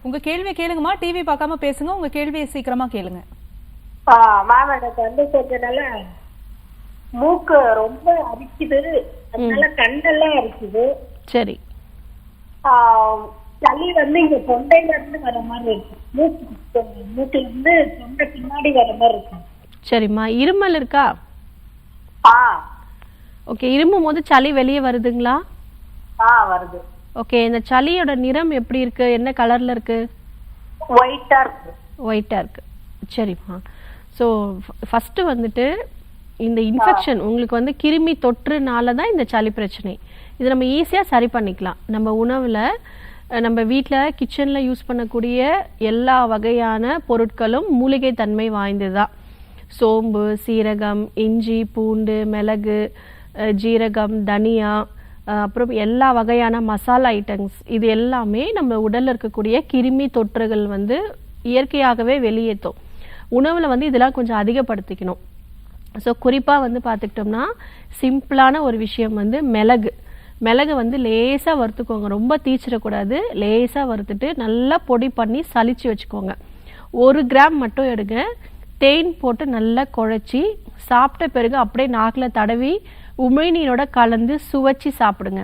உங்க கேள்வி கேளுங்கம்மா, டிவி பார்க்காம பேசுங்க, உங்க கேள்வியை சீக்கிரமா கேளுங்க. மேம், எனக்கு வந்து கொஞ்ச நாள மூக்கு ரொம்ப அரிக்குது, அதனால கண்ணெல்லாம் அரிக்குது. சரி. சளி வந்து இங்க தொண்டையில இருந்து வர மாதிரி இருக்கு, மூக்குல இருந்து தொண்டை பின்னாடி வர மாதிரி இருக்கு. சரிம்மா, இருமல் இருக்கா? ஓகே, இருமும் போது சளி வெளியே வருதுங்களா? வருது. ஓகே, இந்த சளியோட நிறம் எப்படி இருக்கு, என்ன கலர்ல இருக்கு? ஒயிட்டா இருக்கு. ஒயிட்டா இருக்கு. சரிம்மா. ஸோ ஃபஸ்ட்டு வந்துட்டு இந்த இன்ஃபெக்ஷன் உங்களுக்கு வந்து கிருமி தொற்றுனால தான் இந்த சளி பிரச்சனை. இது நம்ம ஈஸியாக சரி பண்ணிக்கலாம். நம்ம உணவில், நம்ம வீட்டில் கிச்சனில் யூஸ் பண்ணக்கூடிய எல்லா வகையான பொருட்களும் மூலிகை தன்மை வாய்ந்தது தான். சோம்பு, சீரகம், இஞ்சி, பூண்டு, மிளகு, ஜீரகம், தனியா, அப்புறம் எல்லா வகையான மசாலா ஐட்டம்ஸ், இது எல்லாமே நம்ம உடலில் இருக்கக்கூடிய கிருமி தொற்றுகள் வந்து இயற்கையாகவே வெளியேற்றும். உணவில் வந்து இதெல்லாம் கொஞ்சம் அதிகப்படுத்திக்கணும். ஸோ குறிப்பாக வந்து பார்த்துக்கிட்டோம்னா சிம்பிளான ஒரு விஷயம் வந்து மிளகு வந்து லேசாக வறுத்துக்கோங்க, ரொம்ப தீச்சிடக்கூடாது. லேசாக வறுத்துட்டு நல்லா பொடி பண்ணி சலிச்சு வச்சுக்கோங்க. 1 கிராம் மட்டும் எடுங்க. தேன் போட்டு நல்லா குழச்சி சாப்பிட்ட பிறகு அப்படியே நாக்கில் தடவி உமிழ்நீரோட கலந்து சுவைச்சி சாப்பிடுங்க.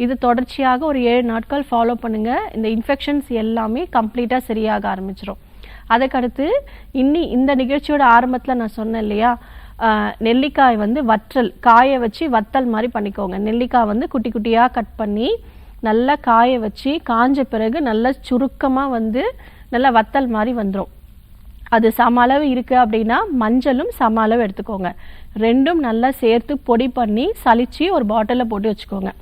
இது தொடர்ச்சியாக ஒரு 7 நாட்கள் ஃபாலோ பண்ணுங்கள். இந்த இன்ஃபெக்ஷன்ஸ் எல்லாமே கம்ப்ளீட்டாக சரியாக ஆரம்பிச்சிடும். அதுக்கடுத்து இந்த நிகழ்ச்சியோட ஆரம்பத்தில் நான் சொன்னேன் இல்லையா, நெல்லிக்காய் வந்து வற்றல், காய வச்சு வத்தல் மாதிரி பண்ணிக்கோங்க. நெல்லிக்காய் வந்து குட்டி குட்டியாக கட் பண்ணி நல்லா காய வச்சு காஞ்ச பிறகு நல்லா சுருக்கமாக வந்து நல்லா வத்தல் மாதிரி வந்துடும். அது சம அளவு இருக்குது அப்படின்னா மஞ்சளும் சம அளவு எடுத்துக்கோங்க. ரெண்டும் நல்லா சேர்த்து பொடி பண்ணி சலிச்சு ஒரு பாட்டிலில் போட்டு வச்சுக்கோங்க.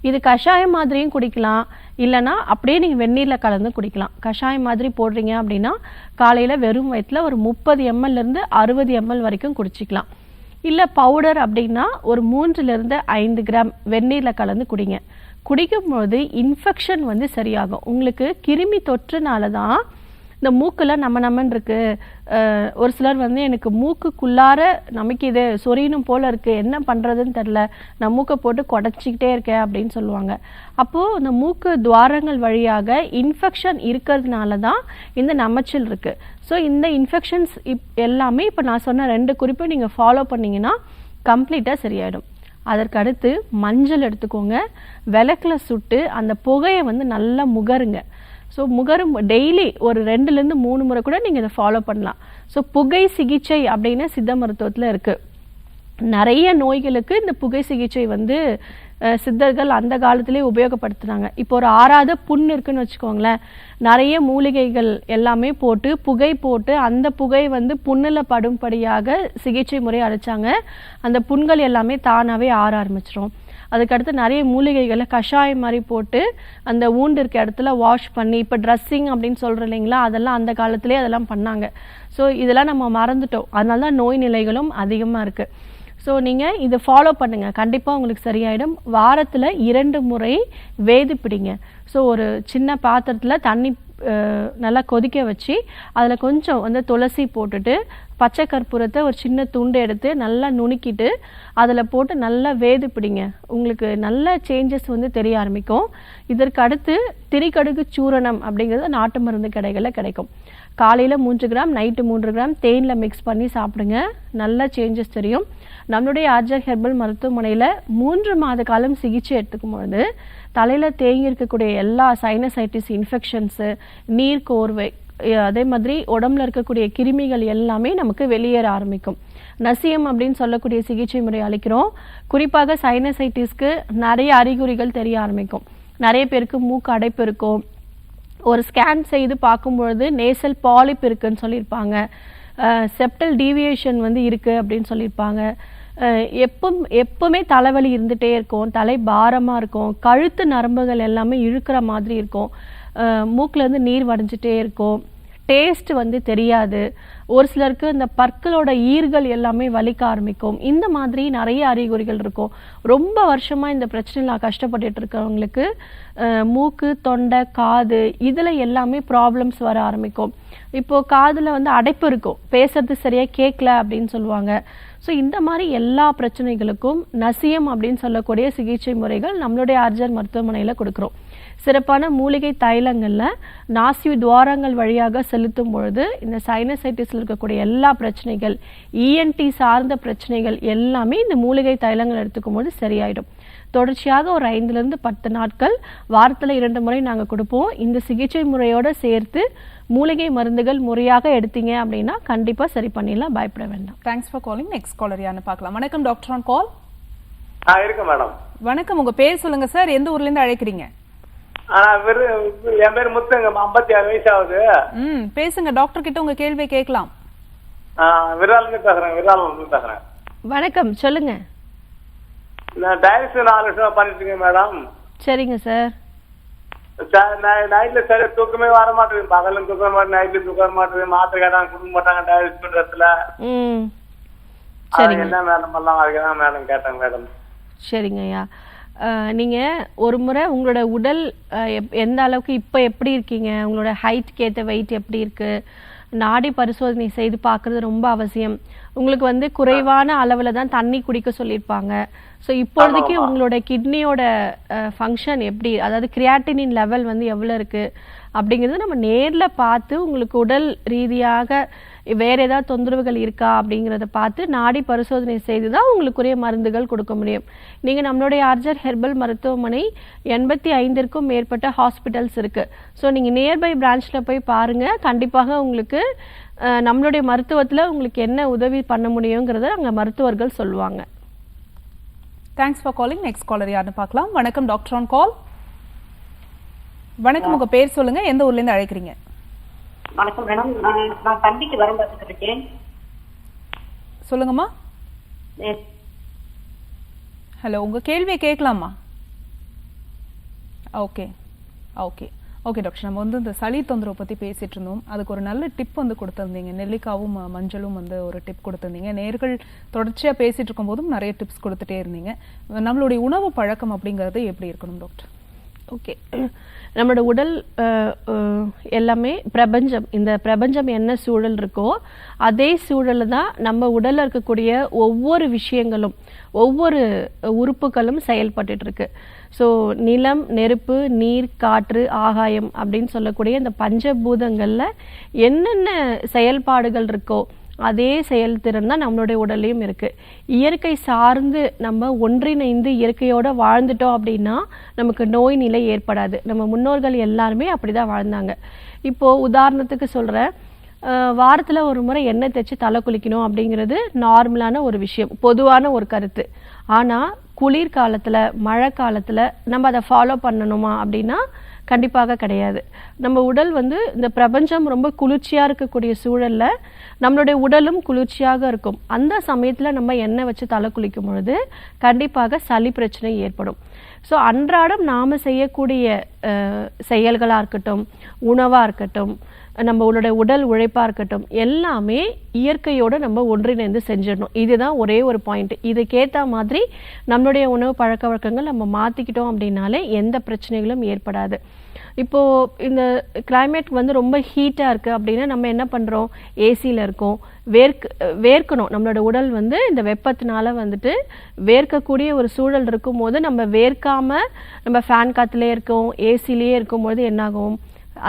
இது கஷாயம் மாதிரியும் குடிக்கலாம், இல்லைனா அப்படியே நீங்கள் வெந்நீரில் கலந்து குடிக்கலாம். கஷாயம் மாதிரி போடுறீங்க அப்படின்னா காலையில் வெறும் வயிற்றில் ஒரு 30 ml 60 ml வரைக்கும் குடிச்சிக்கலாம். இல்லை பவுடர் அப்படின்னா ஒரு 3 - 5 கிராம் வெந்நீரில் கலந்து குடிங்க. குடிக்கும்போது இன்ஃபெக்ஷன் வந்து சரியாகும். உங்களுக்கு கிருமி தொற்றுனால தான் இந்த மூக்கில் நம்மன்னு இருக்கு. ஒரு சிலர் வந்து எனக்கு மூக்குக்குள்ளார நமக்கிது சொரியணும் போல இருக்கு, என்ன பண்ணுறதுன்னு தெரில, நான் மூக்கை போட்டு குடச்சிக்கிட்டே இருக்கேன் அப்படின்னு சொல்லுவாங்க. அப்போது இந்த மூக்கு துவாரங்கள் வழியாக இன்ஃபெக்ஷன் இருக்கிறதுனால தான் இந்த நமச்சல் இருக்குது. ஸோ இந்த இன்ஃபெக்ஷன்ஸ் எல்லாமே இப்போ நான் சொன்ன 2 குறிப்பை நீங்கள் ஃபாலோ பண்ணிங்கன்னா கம்ப்ளீட்டாக சரியாயிடும். அதற்கடுத்து மஞ்சள் எடுத்துக்கோங்க. விளக்கில் சுட்டு அந்த புகையை வந்து நல்லா முகருங்க. ஸோ முகரும் டெய்லி ஒரு 2 - 3 முறை கூட நீங்கள் இதை ஃபாலோ பண்ணலாம். ஸோ புகை சிகிச்சை அப்படின்னு சித்த மருத்துவத்தில் இருக்குது. நிறைய நோய்களுக்கு இந்த புகை சிகிச்சை வந்து சித்தர்கள் அந்த காலத்திலே உபயோகப்படுத்துனாங்க. இப்போ ஒரு ஆறாத புண் இருக்குன்னு வச்சுக்கோங்களேன், நிறைய மூலிகைகள் எல்லாமே போட்டு புகை போட்டு அந்த புகை வந்து புண்ணில் படும்படியாக சிகிச்சை முறை அழைச்சாங்க. அந்த புண்கள் எல்லாமே தானாகவே ஆற ஆரம்பிச்சிடும். அதுக்கடுத்து நிறைய மூலிகைகளை கஷாயம் மாதிரி போட்டு அந்த ஊண்டு இருக்க இடத்துல வாஷ் பண்ணி, இப்போ ட்ரெஸ்ஸிங் அப்படின்னு சொல்கிறோம் இல்லைங்களா, அதெல்லாம் அந்த காலத்திலே அதெல்லாம் பண்ணாங்க. ஸோ இதெல்லாம் நம்ம மறந்துட்டோம். அதனால தான் நோய் நிலைகளும் அதிகமாக இருக்குது. ஸோ நீங்கள் இதை ஃபாலோ பண்ணுங்கள், கண்டிப்பாக உங்களுக்கு சரியாயிடும். வாரத்தில் 2 முறை வேது பிடிங்க. ஸோ ஒரு சின்ன பாத்திரத்தில் தண்ணி நல்லா கொதிக்க வச்சு அதில் கொஞ்சம் வந்து துளசி போட்டுட்டு பச்சை கற்பூரத்தை ஒரு சின்ன துண்டு எடுத்து நல்லா நுணுக்கிட்டு அதில் போட்டு நல்லா வேது பிடிங்க. உங்களுக்கு நல்ல சேஞ்சஸ் வந்து தெரிய ஆரம்பிக்கும். இதற்கு அடுத்து திரிகடுகு சூரணம் அப்படிங்கிறது நாட்டு மருந்து கடைகளில் கிடைக்கும். காலையில் 3 கிராம், நைட்டு 3 கிராம் தேனில் மிக்ஸ் பண்ணி சாப்பிடுங்க, நல்ல சேஞ்சஸ் தெரியும். நம்மளுடைய ஆர்ஜர் ஹெர்பல் மருத்துவமனையில் 3 மாத காலம் சிகிச்சை எடுத்துக்கும் பொழுது தலையில் தேங்கி இருக்கக்கூடிய எல்லா சைனசைட்டிஸ் இன்ஃபெக்ஷன்ஸு, நீர் கோர்வை, அதே மாதிரி உடம்புல இருக்கக்கூடிய கிருமிகள் எல்லாமே நமக்கு வெளியேற ஆரம்பிக்கும். நசியம் அப்படின்னு சொல்லக்கூடிய சிகிச்சை முறை அளிக்கிறோம். குறிப்பாக சைனசைட்டிஸ்க்கு நிறைய அறிகுறிகள் தெரிய ஆரம்பிக்கும். நிறைய பேருக்கு மூக்கு அடைப்பு இருக்கும். ஒரு ஸ்கேன் செய்து பார்க்கும்பொழுது நேசல் பாலிப் இருக்குன்னு சொல்லியிருப்பாங்க. செப்டல் டீவியேஷன் வந்து இருக்குது அப்படின்னு சொல்லியிருப்பாங்க. எப்பவுமே தலைவலி இருந்துகிட்டே இருக்கும், தலை பாரமாக இருக்கும், கழுத்து நரம்புகள் எல்லாமே இழுக்கிற மாதிரி இருக்கும், மூக்கிலேருந்து நீர் வடிஞ்சிட்டே இருக்கும், டேஸ்ட் வந்து தெரியாது, ஒரு சிலருக்கு இந்த பற்களோட ஈர்கள் எல்லாமே வலிக்க ஆரம்பிக்கும். இந்த மாதிரி நிறைய அறிகுறிகள் இருக்கும். ரொம்ப வருஷமாக இந்த பிரச்சனையில் கஷ்டப்பட்டுட்டு இருக்கிறவங்களுக்கு மூக்கு, தொண்டை, காது இதில் எல்லாமே ப்ராப்ளம்ஸ் வர ஆரம்பிக்கும். இப்போது காதில் வந்து அடைப்பு இருக்கும், பேசுறது சரியாக கேட்கல அப்படின்னு சொல்லுவாங்க. ஸோ இந்த மாதிரி எல்லா பிரச்சனைகளுக்கும் நசியம் அப்படின்னு சொல்லக்கூடிய சிகிச்சை முறைகள் நம்மளுடைய ஆர்ஜர் மருத்துவமனையில் கொடுக்குறோம். சிறப்பான மூலிகை தைலங்களில் நாசி துவாரங்கள் வழியாக செலுத்தும் பொழுது இந்த சைனசைட்டிஸில் இருக்கக்கூடிய எல்லா பிரச்சனைகள், இஎன்டி சார்ந்த பிரச்சனைகள் எல்லாமே இந்த மூலிகை தைலங்கள் எடுத்துக்கும் போது சரியாயிடும். தொடர்ச்சியாக ஒரு 5லிருந்து 10 நாட்கள் வாரத்தில் 2 முறை நாங்கள் கொடுப்போம். இந்த சிகிச்சை முறையோடு சேர்த்து மூலிகை மருந்துகள் முறையாக எடுத்தீங்க அப்படின்னா கண்டிப்பாக சரி பண்ணிடலாம், பயப்பட வேண்டாம். Thanks for calling. Next caller யாருன்னு பார்க்கலாம். வணக்கம் டாக்டர் ஆன் கால். இருக்கு மேடம். வணக்கம், உங்க பேர் சொல்லுங்க சார், எந்த ஊர்ல இருந்து அழைக்கிறீங்க? என் பேர் முத்துங்க, 56 வயசு ஆகுது. பேசுங்க, டாக்டர் கிட்ட உங்க கேள்வியை கேட்கலாம். விராலிருந்து பேசுறேன். வணக்கம், சொல்லுங்க. நான் டயலிஸ் 4 வருஷமா பண்ணிட்டு இருக்கேன் மேடம். சரிங்க சார். நைட்ல சரி தூக்கமே வர மாட்டேங்குது, பகலும் தூக்க மாட்டேன், நைட்ல தூக்க மாட்டேங்குது, மாத்திரை கேட்டாங்க கொடுக்க மாட்டாங்க டயலிஸ் பண்றதுல. என்ன மேடம் பண்ணலாம், அதுக்குதான் மேடம் கேட்டேன் மேடம். சரிங்க ஐயா, நீங்கள் ஒரு முறை உங்களோட உடல் எந்த அளவுக்கு இப்போ எப்படி இருக்கீங்க, உங்களோட ஹைட்டுக்கு ஏற்ற வெயிட் எப்படி இருக்குது, நாடி பரிசோதனை செய்து பார்க்குறது ரொம்ப அவசியம். உங்களுக்கு வந்து குறைவான அளவில் தான் தண்ணி குடிக்க சொல்லியிருப்பாங்க. ஸோ இப்போதைக்கு உங்களோட கிட்னியோட ஃபங்க்ஷன் எப்படி, அதாவது கிரியாட்டினின் லெவல் வந்து எவ்வளோ இருக்குது அப்படிங்கிறது நம்ம நேரில் பார்த்து உங்களுக்கு உடல் ரீதியாக வேறு ஏதாவது தொந்தரவுகள் இருக்கா அப்படிங்கிறத பார்த்து நாடி பரிசோதனை செய்து தான் உங்களுக்குரிய மருந்துகள் கொடுக்க முடியும். நீங்கள் நம்மளுடைய ஆர்ஜர் ஹெர்பல் மருத்துவமனை 85க்கும் மேற்பட்ட ஹாஸ்பிட்டல்ஸ் இருக்குது. ஸோ நீங்கள் நியர்பை பிரான்ச்சில் போய் பாருங்கள், கண்டிப்பாக உங்களுக்கு நம்மளுடைய மருத்துவத்தில் உங்களுக்கு என்ன உதவி பண்ண முடியுங்கிறத அங்கே மருத்துவர்கள் சொல்லுவாங்க. Thanks for calling. Next caller யாருன்னு பார்க்கலாம். வணக்கம் டாக்டர் ஆன் கால். வணக்கம், உங்க பேர் சொல்லுங்க, எந்த ஊர்ல இருந்து அழைக்கிறீங்க? வணக்கம் மேடம், நான் தம்பிக்கு வரம் பார்த்துட்டு இருக்கேன். சொல்லுங்கம்மா. ஹலோ, உங்க கேள்வியை கேட்கலாமா? ஓகே ஓகே ஓகே டாக்டர், நம்ம வந்து இந்த சளி தொந்தரவை பற்றி பேசிகிட்டு இருந்தோம். அதுக்கு ஒரு நல்ல டிப் வந்து கொடுத்துருந்தீங்க, நெல்லிக்காவும் மஞ்சளும் வந்து ஒரு டிப் கொடுத்துருந்தீங்க. நேர்கள் தொடர்ச்சியாக பேசிகிட்டு இருக்கும்போதும் நிறைய டிப்ஸ் கொடுத்துட்டே இருந்தீங்க. நம்மளுடைய உணவு பழக்கம் அப்படிங்கிறது எப்படி இருக்கணும் டாக்டர்? ஓகே, நம்மளோட உடல் எல்லாமே பிரபஞ்சம், இந்த பிரபஞ்சம் என்ன சூழல் இருக்கோ அதே சூழலில் தான் நம்ம உடலில் இருக்கக்கூடிய ஒவ்வொரு விஷயங்களும், ஒவ்வொரு உறுப்புகளும் செயல்பட்டு இருக்கு. ஸோ நிலம், நெருப்பு, நீர், காற்று, ஆகாயம் அப்படின்னு சொல்லக்கூடிய இந்த பஞ்சபூதங்களில் என்னென்ன செயல்பாடுகள் இருக்கோ அதே செயல்திறன் தான் நம்மளுடைய உடல்லையும் இருக்குது. இயற்கை சார்ந்து நம்ம ஒன்றிணைந்து இயற்கையோடு வாழ்ந்துட்டோம் அப்படின்னா நமக்கு நோய் நிலை ஏற்படாது. நம்ம முன்னோர்கள் எல்லாருமே அப்படி தான் வாழ்ந்தாங்க. இப்போது உதாரணத்துக்கு சொல்கிறேன், வாரத்தில் ஒரு முறை எண்ணெய் தேய்ச்சி தலை குளிக்கணும் அப்படிங்கிறது நார்மலான ஒரு விஷயம், பொதுவான ஒரு கருத்து. ஆனால் குளிர்காலத்தில், மழை காலத்தில் நம்ம அதை ஃபாலோ பண்ணணுமா அப்படின்னா கண்டிப்பாக கிடையாது. நம்ம உடல் வந்து இந்த பிரபஞ்சம் ரொம்ப குளிர்ச்சியாக இருக்கக்கூடிய சூழலில் நம்மளுடைய உடலும் குளிர்ச்சியாக இருக்கும். அந்த சமயத்தில் நம்ம எண்ணெய் வச்சு தலை குளிக்கும் பொழுது கண்டிப்பாக சளி பிரச்சனை ஏற்படும். ஸோ அன்றாடம் நாம் செய்யக்கூடிய செயல்களாக இருக்கட்டும், உணவாக இருக்கட்டும், நம்மளுடைய உடல் உழைப்பாக இருக்கட்டும், எல்லாமே இயற்கையோடு நம்ம ஒன்றிணைந்து செஞ்சிடணும். இதுதான் ஒரே ஒரு பாயிண்ட். இதுக்கேற்ற மாதிரி நம்மளுடைய உணவு பழக்க வழக்கங்கள் நம்ம மாற்றிக்கிட்டோம் அப்படின்னாலே எந்த பிரச்சனைகளும் ஏற்படாது. இப்போது இந்த கிளைமேட் வந்து ரொம்ப ஹீட்டாக இருக்குது அப்படின்னா நம்ம என்ன பண்ணுறோம், ஏசியில் இருக்கோம், வேர்க்கணும். நம்மளோட உடல் வந்து இந்த வெப்பத்தினால வந்துட்டு வேர்க்கக்கூடிய ஒரு சூழல் இருக்கும்போது நம்ம வேர்க்காமல் நம்ம ஃபேன் காற்றுலேயே இருக்கோம், ஏசிலேயே இருக்கும்போது என்னாகும்,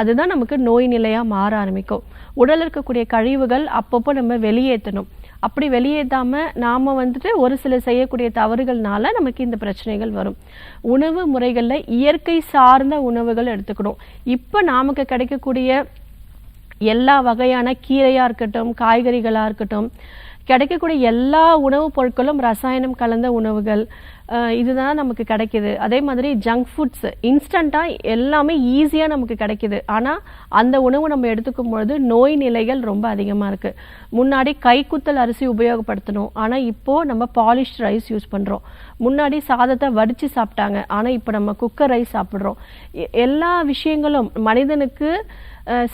அதுதான் நமக்கு நோய் நிலையாக மாற ஆரம்பிக்கும். உடலில் இருக்கக்கூடிய கழிவுகள் அப்பப்போ நம்ம வெளியேற்றணும். அப்படி வெளியேற்றாமல் நாம் வந்துட்டு ஒரு சில செய்யக்கூடிய தவறுகள்னால நமக்கு இந்த பிரச்சனைகள் வரும். உணவு முறைகளில் இயற்கை சார்ந்த உணவுகள் எடுத்துக்கணும். இப்போ நமக்கு கிடைக்கக்கூடிய எல்லா வகையான கீரையாக இருக்கட்டும், காய்கறிகளாக இருக்கட்டும், கிடைக்கக்கூடிய எல்லா உணவுப் பொருட்களும் ரசாயனம் கலந்த உணவுகள் இதுதான் நமக்கு கிடைக்கிது. அதே மாதிரி ஜங்க் ஃபுட்ஸ் இன்ஸ்டண்ட்டாக எல்லாமே ஈஸியாக நமக்கு கிடைக்கிது. ஆனால் அந்த உணவு நம்ம எடுத்துக்கும் பொழுது நோய் நிலைகள் ரொம்ப அதிகமாக இருக்குது. முன்னாடி கைக்குத்தல் அரிசி உபயோகப்படுத்தணும், ஆனால் இப்போது நம்ம பாலிஷ்ட் ரைஸ் யூஸ் பண்ணுறோம். முன்னாடி சாதத்தை வடித்து சாப்பிட்டாங்க, ஆனால் இப்போ நம்ம குக்கர் ரைஸ் சாப்பிட்றோம். எல்லா விஷயங்களும் மனிதனுக்கு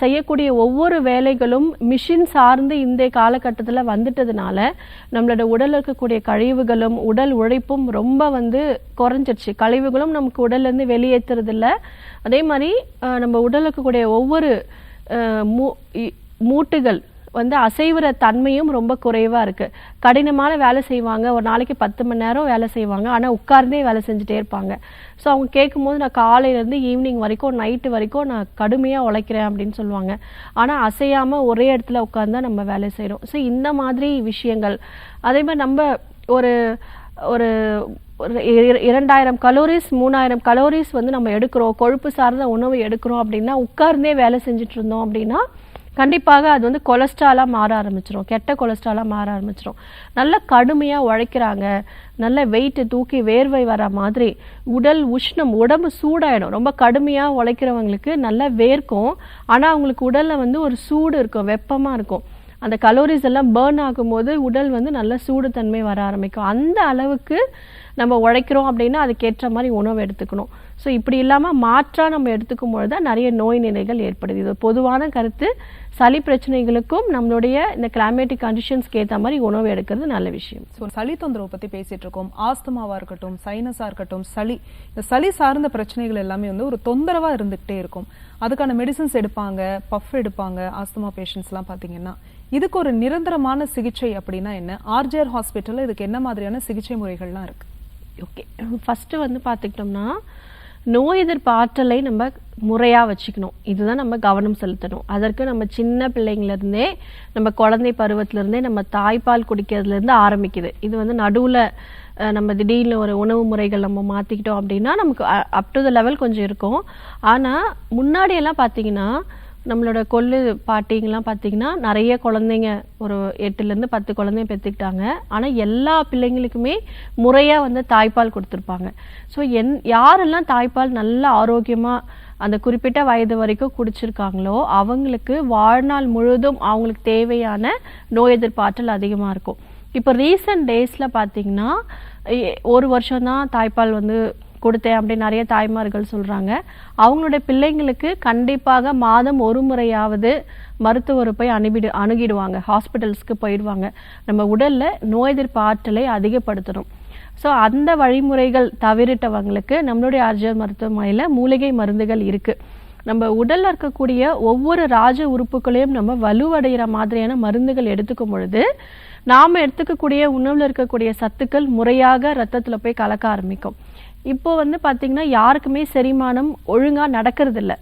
செய்யக்கூடிய ஒவ்வொரு வேலைகளும் மிஷின் சார்ந்து இந்த காலகட்டத்தில் வந்துட்டதுனால நம்மளோட உடலில் இருக்கக்கூடிய கழிவுகளும் உடல் உழைப்பும் ரொம்ப வந்து குறைஞ்சிருச்சு. கழிவுகளும் நமக்கு உடல்லேருந்து வெளியேற்றுறது இல்லை. அதே மாதிரி நம்ம உடலில் இருக்கக்கூடிய ஒவ்வொரு மூட்டுகள் வந்து அசைவுற தன்மையும் ரொம்ப குறைவாக இருக்குது. கடினமான வேலை செய்வாங்க, ஒரு நாளைக்கு 10 மணி நேரம் வேலை செய்வாங்க, ஆனால் உட்கார்ந்தே வேலை செஞ்சுட்டே இருப்பாங்க. ஸோ அவங்க கேட்கும்போது நான் காலையிலேருந்து ஈவினிங் வரைக்கும் நைட்டு வரைக்கும் நான் கடுமையாக உழைக்கிறேன் அப்படின்னு சொல்லுவாங்க. ஆனால் அசையாமல் ஒரே இடத்துல உட்கார்ந்தா நம்ம வேலை செய்கிறோம். ஸோ இந்த மாதிரி விஷயங்கள். அதே மாதிரி நம்ம ஒரு ஒரு 2000 கலோரிஸ் 3000 கலோரிஸ் வந்து நம்ம எடுக்கிறோம், கொழுப்பு சார்ந்த உணவு எடுக்கிறோம் அப்படின்னா உட்கார்ந்தே வேலை செஞ்சுட்டு இருந்தோம் அப்படின்னா கண்டிப்பாக அது வந்து கொலஸ்ட்ராலாக மாற ஆரம்பிச்சிடும், கெட்ட கொலஸ்ட்ராலாக மாற ஆரம்பிச்சிடும். நல்ல கடுமையாக உழைக்கிறாங்க, நல்ல வெயிட்டு தூக்கி வேர்வை வர மாதிரி உடல் உஷ்ணம், உடம்பு சூடாயிடும். ரொம்ப கடுமையாக உழைக்கிறவங்களுக்கு நல்லா வேர்க்கும், ஆனால் அவங்களுக்கு உடலில் வந்து ஒரு சூடு இருக்கும், வெப்பமாக இருக்கும். அந்த கலோரிஸ் எல்லாம் பேர்ன் ஆகும்போது உடல் வந்து நல்ல சூடு தன்மை வர ஆரம்பிக்கும். அந்த அளவுக்கு நம்ம உழைக்கிறோம் அப்படின்னா அதுக்கேற்ற மாதிரி உணவு எடுத்துக்கணும். ஸோ இப்படி இல்லாமல் மாற்றாக நம்ம எடுத்துக்கும் பொழுது தான் நிறைய நோய் நிலைகள் ஏற்படுது. இது பொதுவான கருத்து. சளி பிரச்சனைகளுக்கும் நம்மளுடைய இந்த கிளைமேட்டிக் கண்டிஷன்ஸ்க்கு ஏற்ற மாதிரி உணவு எடுக்கிறது நல்ல விஷயம். ஸோ சளி தொந்தரவை பற்றி பேசிட்டு இருக்கோம். ஆஸ்துமாவாக இருக்கட்டும், சைனஸாக இருக்கட்டும், இந்த சளி சார்ந்த பிரச்சனைகள் எல்லாமே வந்து ஒரு தொந்தரவாக இருந்துகிட்டே இருக்கும். அதுக்கான மெடிசன்ஸ் எடுப்பாங்க, பஃப் எடுப்பாங்க. ஆஸ்துமா பேஷண்ட்ஸ்லாம் பார்த்தீங்கன்னா இதுக்கு ஒரு நிரந்தரமான சிகிச்சை அப்படின்னா என்ன? ஆர்ஜிஆர் ஹாஸ்பிட்டலில் இதுக்கு என்ன மாதிரியான சிகிச்சை முறைகள்லாம் இருக்குது? ஓகே, ஃபஸ்ட்டு வந்து பார்த்துக்கிட்டோம்னா நோய் எதிர்ப்பு ஆற்றலை நம்ம முறையாக வச்சுக்கணும். இதுதான் நம்ம கவனம் செலுத்தணும். அதற்கு நம்ம சின்ன பிள்ளைங்கள்லேருந்தே, நம்ம குழந்தை பருவத்திலேருந்தே நம்ம தாய்ப்பால் குடிக்கிறதுலேருந்து ஆரம்பிக்குது. இது வந்து நடுவில் நம்ம திடீர்னு ஒரு உணவு முறைகள் நம்ம மாற்றிக்கிட்டோம் அப்படின்னா நமக்கு அப் டு த லெவல் கொஞ்சம் இருக்கும். ஆனால் முன்னாடியெல்லாம் பார்த்தீங்கன்னா நம்மளோட கொள்ளு பாட்டிங்கெலாம் பார்த்திங்கன்னா நிறைய குழந்தைங்க ஒரு 8லேருந்து 10 குழந்தைங்க பெற்றுக்கிட்டாங்க. ஆனால் எல்லா பிள்ளைங்களுக்குமே முறையாக வந்து தாய்ப்பால் கொடுத்துருப்பாங்க. ஸோ யாரெல்லாம் தாய்ப்பால் நல்லா ஆரோக்கியமாக அந்த குறிப்பிட்ட வயது வரைக்கும் குடிச்சிருக்காங்களோ அவங்களுக்கு வாழ்நாள் முழுதும் அவங்களுக்கு தேவையான நோய் எதிர்ப்பு ஆற்றல் அதிகமாக இருக்கும். இப்போ ரீசன்ட் டேஸில் பார்த்திங்கன்னா 1 வருஷம்தான் தாய்ப்பால் வந்து கொடுத்தேன் அப்படின்னு நிறைய தாய்மார்கள் சொல்கிறாங்க. அவங்களுடைய பிள்ளைங்களுக்கு கண்டிப்பாக மாதம் ஒரு முறையாவது மருத்துவரை போய் அணுகிடுவாங்க, ஹாஸ்பிட்டல்ஸ்க்கு போயிடுவாங்க. நம்ம உடலில் நோய் எதிர்ப்பு ஆற்றலை அதிகப்படுத்தணும். ஸோ அந்த வழிமுறைகள் தவிர்த்தவங்களுக்கு நம்மளுடைய ஆர்ஜிஆர் மருத்துவமனையில் மூலிகை மருந்துகள் இருக்குது. நம்ம உடலில் இருக்கக்கூடிய ஒவ்வொரு ராஜ உறுப்புகளையும் நம்ம வலுவடைகிற மாதிரியான மருந்துகள் எடுத்துக்கும் பொழுது நாம் எடுத்துக்கக்கூடிய உணவில் இருக்கக்கூடிய சத்துக்கள் முறையாக ரத்தத்தில் போய் கலக்க ஆரம்பிக்கும். இப்போ வந்து பார்த்திங்கன்னா யாருக்குமே செரிமானம் ஒழுங்காக நடக்கிறதில்ல.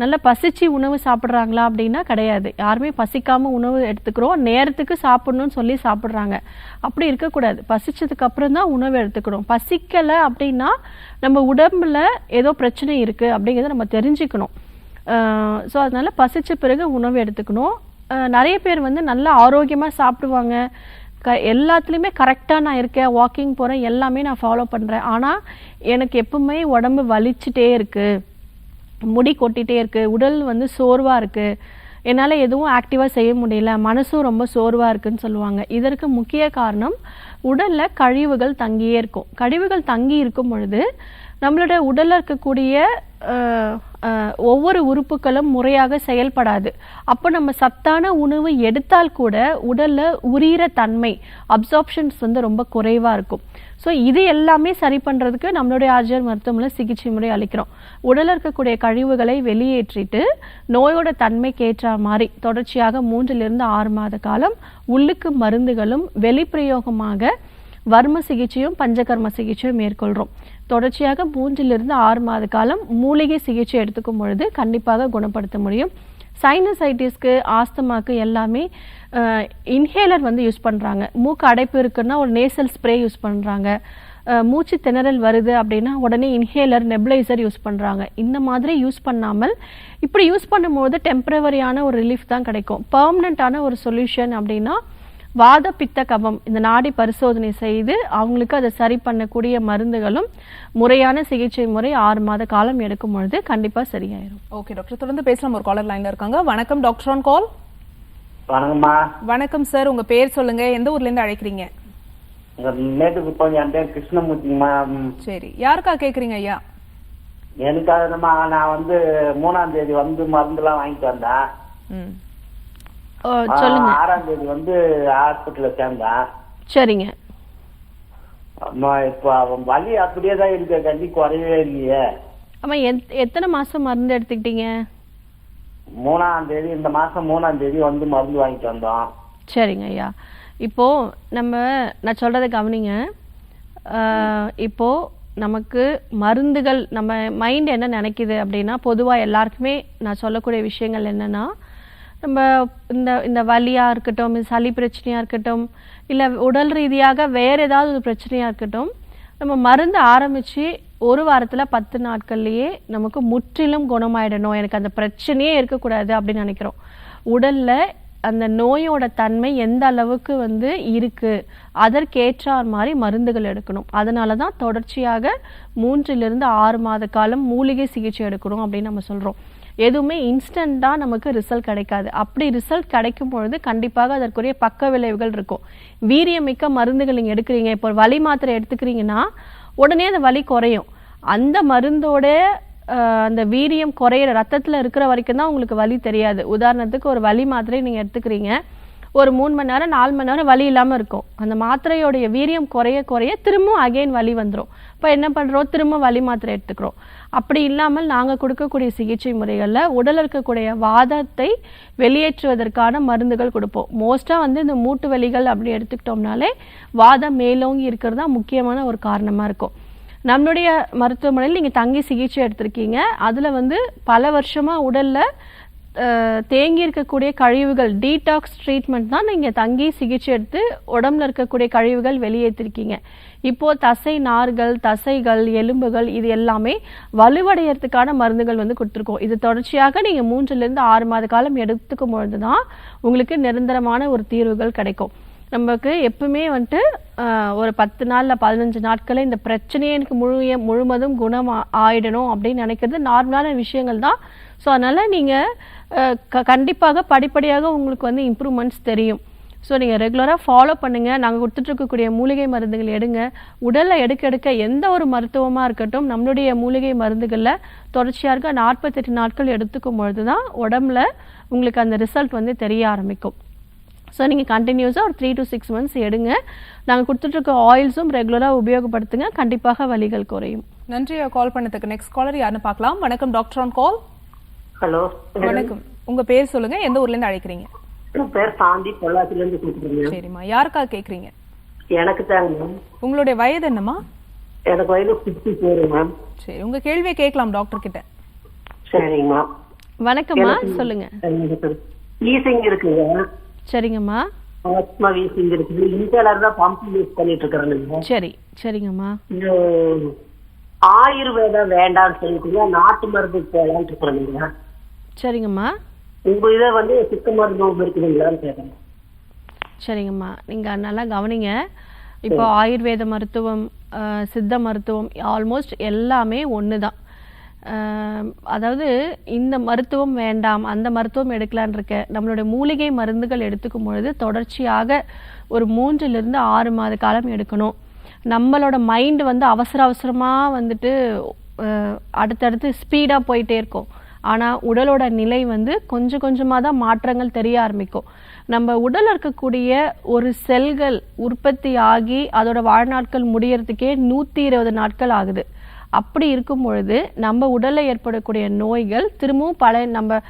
நல்லா பசிச்சு உணவு சாப்பிட்றாங்களா அப்படின்னா கிடையாது. யாருமே பசிக்காமல் உணவு எடுத்துக்கிறோம், நேரத்துக்கு சாப்பிட்ணுன்னு சொல்லி சாப்பிட்றாங்க. அப்படி இருக்கக்கூடாது. பசிச்சதுக்கு அப்புறம் தான் உணவு எடுத்துக்கணும். பசிக்கலை அப்படின்னா நம்ம உடம்புல ஏதோ பிரச்சனை இருக்குது அப்படிங்கிறத நம்ம தெரிஞ்சுக்கணும். ஸோ அதனால் பசித்த பிறகு உணவு எடுத்துக்கணும். நிறைய பேர் வந்து நல்லா ஆரோக்கியமாக சாப்பிடுவாங்க, எல்லாத்துலேயுமே கரெக்டாக நான் இருக்கேன், வாக்கிங் போகிறேன், எல்லாமே நான் ஃபாலோ பண்ணுறேன், ஆனால் எனக்கு எப்பவுமே உடம்பு வலிச்சுட்டே இருக்குது, முடி கொட்டிகிட்டே இருக்குது, உடல் வந்து சோர்வாக இருக்குது, என்னால் எதுவும் ஆக்டிவாக செய்ய முடியல, மனசும் ரொம்ப சோர்வாக இருக்குன்னு சொல்லுவாங்க. இதற்கு முக்கிய காரணம் உடலில் கழிவுகள் தங்கியே இருக்கும். கழிவுகள் தங்கி இருக்கும் பொழுது நம்மளோட உடலில் இருக்கக்கூடிய ஒவ்வொரு உறுப்புகளும் முறையாக செயல்படாது. அப்போ நம்ம சத்தான உணவு எடுத்தால் கூட உடலில் உரிகிற தன்மை, அப்சார்ப்ஷன்ஸ் வந்து ரொம்ப குறைவாக இருக்கும். ஸோ இது எல்லாமே சரி பண்ணுறதுக்கு நம்மளுடைய ஆர்ஜிஆர் மருத்துவமனையில் சிகிச்சை முறை அளிக்கிறோம். உடலில் இருக்கக்கூடிய கழிவுகளை வெளியேற்றிட்டு நோயோட தன்மைக்கு ஏற்ற மாதிரி தொடர்ச்சியாக 3 to 6 மாத காலம் உள்ளுக்கு மருந்துகளும் வெளிப்பிரயோகமாக வர்ம சிகிச்சையும் பஞ்சகர்ம சிகிச்சையும் மேற்கொள்கிறோம். தொடர்ச்சியாக 3 to 6 மாத காலம் மூலிகை சிகிச்சை எடுத்துக்கும் பொழுது கண்டிப்பாக குணப்படுத்த முடியும். சைனசைட்டிஸ்க்கு, ஆஸ்துமாக்கு எல்லாமே இன்ஹேலர் வந்து யூஸ் பண்ணுறாங்க. மூக்கு அடைப்பு இருக்குன்னா ஒரு நேசல் ஸ்ப்ரே யூஸ் பண்ணுறாங்க. மூச்சு திணறல் வருது அப்படின்னா உடனே இன்ஹேலர், நெபுலைசர் யூஸ் பண்ணுறாங்க. இந்த மாதிரி யூஸ் பண்ணாமல் இப்படி யூஸ் பண்ணும்போது டெம்பரவரியான ஒரு ரிலீஃப் தான் கிடைக்கும். பெர்மனண்ட்டான ஒரு சொல்யூஷன் அப்படின்னா வாத பித்த கபம் இந்த நாடி பரிசோதனை செய்து அவங்களுக்கு அதை சரி பண்ணக்கூடிய மருந்துகளும் முறையான சிகிச்சை முறை 6 மாத காலம் எடுக்கும் பொழுது கண்டிப்பாக சரியாயிரும். ஓகே டாக்டர், தொடர்ந்து பேசலாம். ஒரு காலர் லைன்ல இருக்காங்க. வணக்கம் டாக்டர் ஆன் கால். வணக்கம்மா. வணக்கம் சார், உங்க பேர் சொல்லுங்க, எந்த ஊர்ல இருந்து அழைக்கிறீங்க? மேட்டுக்குப்பம், என் பேர் கிருஷ்ணமூர்த்திங்கம்மா. சரி, யாருக்கா கேக்குறீங்க ஐயா? எனக்காகமா நான் வந்து 3ஆம் தேதி வந்து மருந்துலாம் வாங்கிட்டு வந்தேன். சொல்லுங்க. 6ஆம் தேதி வந்து ஹாஸ்பிட்டல்ல சேர்ந்தேன். சரிங்க. இப்போ அவன் வலி அப்படியே தான் இருக்கு, கண்டி குறையவே இல்லையே. ஆமா, எத்தனை மாசம் மருந்து எடுத்துக்கிட்டீங்க? 3ஆம் தேதி, இந்த மாசம் 3ஆம் தேதி வந்து மருந்து வாங்கிட்டு வந்தோம். சரிங்க ஐயா. இப்போ நான் சொல்றதை கவனிங்க. இப்போ நமக்கு மருந்துகள், நம்ம மைண்ட் என்ன நினைக்குது அப்படின்னா, பொதுவாக எல்லாருக்குமே நான் சொல்லக்கூடிய விஷயங்கள் என்னன்னா, நம்ம இந்த வலியாக இருக்கட்டும், சளி பிரச்சனையாக இருக்கட்டும், இல்லை உடல் ரீதியாக வேறு ஏதாவது ஒரு பிரச்சனையாக இருக்கட்டும், நம்ம மருந்து ஆரம்பித்து 1 வாரத்தில் 10 நாட்கள்லேயே நமக்கு முற்றிலும் குணமாயிடணும், எனக்கு அந்த பிரச்சனையே இருக்கக்கூடாது அப்படின்னு நினைக்கிறோம். உடலில் அந்த நோயோட தன்மை எந்த அளவுக்கு வந்து இருக்குது அதற்கேற்றார் மாதிரி மருந்துகள் எடுக்கணும். அதனால தான் தொடர்ச்சியாக 3 to 6 மாத காலம் மூலிகை சிகிச்சை எடுக்கணும் அப்படின்னு நம்ம சொல்கிறோம். எதுவுமே இன்ஸ்டண்ட்டாக நமக்கு ரிசல்ட் கிடைக்காது. அப்படி ரிசல்ட் கிடைக்கும் பொழுது கண்டிப்பாக அதற்குரிய பக்க விளைவுகள் இருக்கும். வீரியமிக்க மருந்துகள் நீங்கள் எடுக்கிறீங்க, இப்போ வலி மாத்திரை எடுத்துக்கிறீங்கன்னா உடனே அந்த வலி குறையும். அந்த மருந்தோட அந்த வீரியம் குறையிற ரத்தத்தில் இருக்கிற வரைக்கும் தான் உங்களுக்கு வலி தெரியாது. உதாரணத்துக்கு ஒரு வலி மாத்திரை நீங்கள் எடுத்துக்கிறீங்க, ஒரு 3 மணி நேரம் 4 மணி நேரம் வலி இல்லாமல் இருக்கும். அந்த மாத்திரையோடைய வீரியம் குறைய குறைய திரும்ப அகைன் வலி வந்துடும். இப்போ என்ன பண்ணுறோம், திரும்ப வலி மாத்திரை எடுத்துக்கிறோம். அப்படி இல்லாமல் நாங்கள் கொடுக்கக்கூடிய சிகிச்சை முறைகளில் உடலில் இருக்கக்கூடிய வாதத்தை வெளியேற்றுவதற்கான மருந்துகள் கொடுப்போம். மோஸ்ட்டாக வந்து இந்த மூட்டு வலிகள் அப்படி எடுத்துக்கிட்டோம்னாலே வாதம் மேலோங்கி இருக்கிறது தான் முக்கியமான ஒரு காரணமாக இருக்கும். நம்மளுடைய மருத்துவமனையில் நீங்கள் தங்கி சிகிச்சை எடுத்திருக்கீங்க, அதில் வந்து பல வருஷமாக உடலில் தேங்கி இருக்கக்கூடிய கழிவுகள், டீடாக்ஸ் ட்ரீட்மெண்ட் தான் நீங்கள் தங்கி சிகிச்சை எடுத்து உடம்புல இருக்கக்கூடிய கழிவுகள் வெளியேற்றிருக்கீங்க. இப்போது தசை நார்கள், தசைகள், எலும்புகள் இது எல்லாமே வலுவடைகிறதுக்கான மருந்துகள் வந்து கொடுத்துருக்கோம். இது தொடர்ச்சியாக நீங்கள் 3 to 6 மாத காலம் எடுத்துக்கும் பொழுது தான் உங்களுக்கு நிரந்தரமான ஒரு தீர்வுகள் கிடைக்கும். நமக்கு எப்பவுமே வந்துட்டு ஒரு 10 நாளில் 15 நாட்களில் இந்த பிரச்சனையே எனக்கு முழுவதும் குணம் ஆயிடணும் அப்படின்னு நினைக்கிறது நார்மலான விஷயங்கள் தான். ஸோ அதனால் நீங்கள் கண்டிப்பாக படிப்படியாக உங்களுக்கு வந்து இம்ப்ரூவ்மெண்ட்ஸ் தெரியும். ஸோ நீங்கள் ரெகுலராக ஃபாலோ பண்ணுங்கள். நாங்கள் கொடுத்துட்ருக்கக்கூடிய மூலிகை மருந்துகள் எடுங்க. உடலில் எடுக்க எந்த ஒரு மருத்துவமாக இருக்கட்டும், நம்மளுடைய மூலிகை மருந்துகளில் தொடர்ச்சியாக இருக்க 48 நாட்கள் எடுத்துக்கும் பொழுது தான் உடம்புல உங்களுக்கு அந்த ரிசல்ட் வந்து தெரிய ஆரம்பிக்கும். ஸோ நீங்கள் கண்டினியூஸாக ஒரு 3 to 6 months எடுங்க. நாங்கள் கொடுத்துட்ருக்க ஆயில்ஸும் ரெகுலராக உபயோகப்படுத்துங்க, கண்டிப்பாக வலிகள் குறையும். நன்றி கால் பண்ணதுக்கு. நெக்ஸ்ட் காலர் யாருன்னு பார்க்கலாம். வணக்கம் டாக்டர் ஆன் கால். ஹலோ வணக்கம், உங்க பேர் சொல்லுங்க, எந்த ஊர்ல இருந்து அழைக்கிறீங்க? என் பேர் சாந்தி, பொள்ளாச்சில இருந்து கூப்பிடுறேன். சரிம்மா, யாருக்காக கேக்குறீங்க? எனக்கு தாங்க. உங்களுடைய வயது என்னம்மா? எனக்கு வயது 54 மேம். சரி, உங்க கேள்வியை கேட்கலாம் டாக்டர் கிட்ட. சரிங்கம்மா. வணக்கம்மா, சொல்லுங்க. வீசிங் இருக்குங்க. சரிங்கம்மா. ஆஸ்மா வீசிங் இருக்குது. இன்ஹேலர் தான் பம்ப் யூஸ் பண்ணிட்டு இருக்கிறேன். சரி, சரிங்கம்மா. ஆயுர்வேதா வேண்டாம்னு சொல்லிட்டு நாட்டு மருந்து போகலான்னு இருக்கிறேங்க. சரிங்கம்மா. உங்க இதை வந்து சித்த மருந்தும் இருக்குதுங்களான்னு கேட்குறேன். சரிங்கம்மா, நீங்கள் நல்லா கவனிங்க. இப்போ ஆயுர்வேத மருத்துவம், சித்த மருத்துவம் ஆல்மோஸ்ட் எல்லாமே ஒன்று தான். அதாவது இந்த மருத்துவம் வேண்டாம், அந்த மருத்துவம் எடுக்கலான் இருக்க, நம்மளுடைய மூலிகை மருந்துகள் எடுத்துக்கும் பொழுது தொடர்ச்சியாக ஒரு 3லிருந்து 6 மாத காலம் எடுக்கணும். நம்மளோட மைண்ட் வந்து அவசரமாக வந்துட்டு அடுத்தடுத்து ஸ்பீடாக போயிட்டே இருக்கும். ஆனால் உடலோட நிலை வந்து கொஞ்சம் கொஞ்சமாக தான் மாற்றங்கள் தெரிய ஆரம்பிக்கும். நம்ம உடலில் இருக்கக்கூடிய ஒரு செல்கள் உற்பத்தி ஆகி அதோட வாழ்நாட்கள் முடியறதுக்கே 120 நாட்கள் ஆகுது. அப்படி இருக்கும் பொழுது நம்ம உடலில் ஏற்படக்கூடிய நோய்கள் திரும்பவும் நம்ம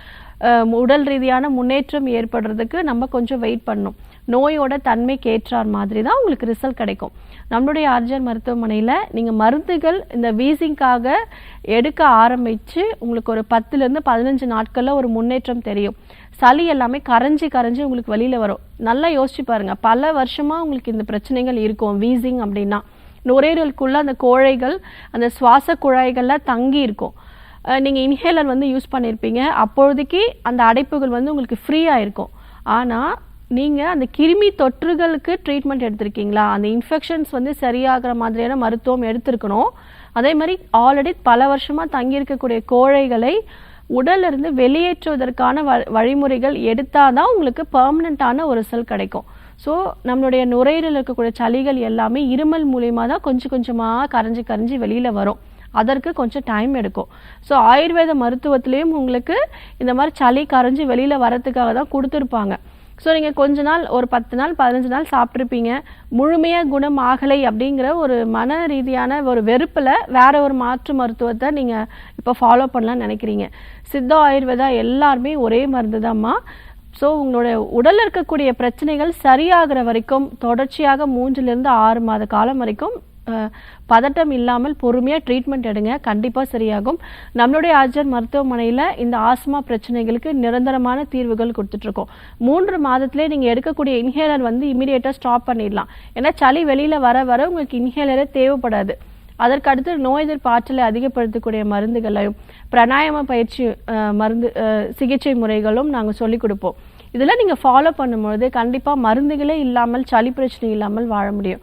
உடல் ரீதியான முன்னேற்றம் ஏற்படுறதுக்கு நம்ம கொஞ்சம் வெயிட் பண்ணணும். நோயோட தன்மைக்கு ஏற்றார் மாதிரி தான் உங்களுக்கு ரிசல்ட் கிடைக்கும். நம்மளுடைய ஆர்ஜிஆர் மருத்துவமனையில் நீங்கள் மருந்துகள் இந்த வீசிங்காக எடுக்க ஆரம்பித்து உங்களுக்கு ஒரு 10லிருந்து 15 நாட்களில் ஒரு முன்னேற்றம் தெரியும். சளி எல்லாமே கரைஞ்சி உங்களுக்கு வெளியில் வரும். நல்லா யோசிச்சு பாருங்கள், பல வருஷமாக உங்களுக்கு இந்த பிரச்சனைகள் இருக்கும். வீசிங் அப்படின்னா நுரையீரலுக்குள்ள அந்த கோழைகள் அந்த சுவாச குழாய்களில் தங்கி இருக்கும். நீங்கள் இன்ஹேலர் வந்து யூஸ் பண்ணியிருப்பீங்க, அப்பொழுதைக்கு அந்த அடைப்புகள் வந்து உங்களுக்கு ஃப்ரீயாக இருக்கும். ஆனால் நீங்கள் அந்த கிருமி தொற்றுகளுக்கு ட்ரீட்மெண்ட் எடுத்திருக்கீங்களா, அந்த இன்ஃபெக்ஷன்ஸ் வந்து சரியாகிற மாதிரியான மருத்துவம் எடுத்திருக்கணும். அதே மாதிரி ஆல்ரெடி பல வருஷமாக தங்கியிருக்கக்கூடிய கோழைகளை உடலிருந்து வெளியேற்றுவதற்கான வழிமுறைகள் எடுத்தால் தான் உங்களுக்கு பெர்மனண்ட்டான ஒரு ரிசல்ட் கிடைக்கும். ஸோ நம்மளுடைய நுரையீரலில் இருக்கக்கூடிய சளிகள் எல்லாமே இருமல் மூலியமாக தான் கொஞ்சம் கொஞ்சமாக கரைஞ்சி வெளியில் வரும். அதற்கு கொஞ்சம் டைம் எடுக்கும். ஸோ ஆயுர்வேத மருத்துவத்திலையும் உங்களுக்கு இந்த மாதிரி சளி கரைஞ்சி வெளியில் வரத்துக்காக தான் கொடுத்துருப்பாங்க. ஸோ நீங்கள் கொஞ்ச நாள் ஒரு 10 நாள் 15 நாள் சாப்பிட்ருப்பீங்க, முழுமையாக குணம் ஆகலை அப்படிங்கிற ஒரு மன ரீதியான ஒரு வெறுப்பில் வேற ஒரு மாற்று மருத்துவத்தை நீங்கள் இப்போ ஃபாலோ பண்ணலான்னு நினைக்கிறீங்க. சித்தா ஆயுர்வேதா எல்லாருமே ஒரே மருந்து தான்மா. ஸோ உங்களோட உடலில் இருக்கக்கூடிய பிரச்சனைகள் சரியாகிற வரைக்கும் தொடர்ச்சியாக 3லிருந்து 6 மாத காலம் வரைக்கும் பதட்டம் இல்லாமல் பொறுமையாக ட்ரீட்மெண்ட் எடுங்க, கண்டிப்பாக சரியாகும். நம்மளுடைய ஆர்ஜிஆர் மருத்துவமனையில் இந்த ஆஸ்மா பிரச்சனைகளுக்கு நிரந்தரமான தீர்வுகள் கொடுத்துட்ருக்கோம். 3 மாதத்துலேயே நீங்கள் எடுக்கக்கூடிய இன்ஹேலர் வந்து இமீடியட்டாக ஸ்டாப் பண்ணிடலாம். ஏன்னா சளி வெளியில் வர உங்களுக்கு இன்ஹேலரே தேவைப்படாது. அதற்கு அடுத்து நோய் எதிர்ப்பு ஆற்றலை அதிகப்படுத்தக்கூடிய மருந்துகளையும் பிராணாயாம பயிற்சி மருந்து சிகிச்சை முறைகளும் நாங்கள் சொல்லிக் கொடுப்போம். இதெல்லாம் நீங்கள் ஃபாலோ பண்ணும்பொழுது கண்டிப்பாக மருந்துகளே இல்லாமல் சளி பிரச்சனை இல்லாமல் வாழ முடியும்.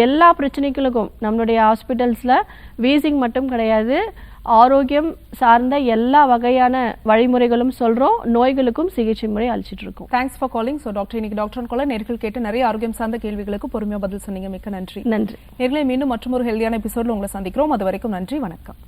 எல்லா பிரச்சனைகளுக்கும் நம்மளுடைய ஹாஸ்பிட்டல்ஸில் வீசிங் மட்டும் கிடையாது, ஆரோக்கியம் சார்ந்த எல்லா வகையான வழிமுறைகளும் சொல்கிறோம். நோய்களுக்கும் சிகிச்சை முறை அளிச்சிட்டு இருக்கோம். Thanks for calling. So doctor, இன்னைக்கு டாக்டர் கால நேர்கள் கேட்டு நிறைய ஆரோக்கியம் சார்ந்த கேள்விகளுக்கு பொறுமையாக பதில் சொன்னீங்க. மிக்க நன்றி. நன்றி. நேர்களை மீண்டும் மற்றொரு ஹெல்தியான எபிசோட்ல உங்களை சந்திக்கிறோம். அது வரைக்கும் நன்றி, வணக்கம்.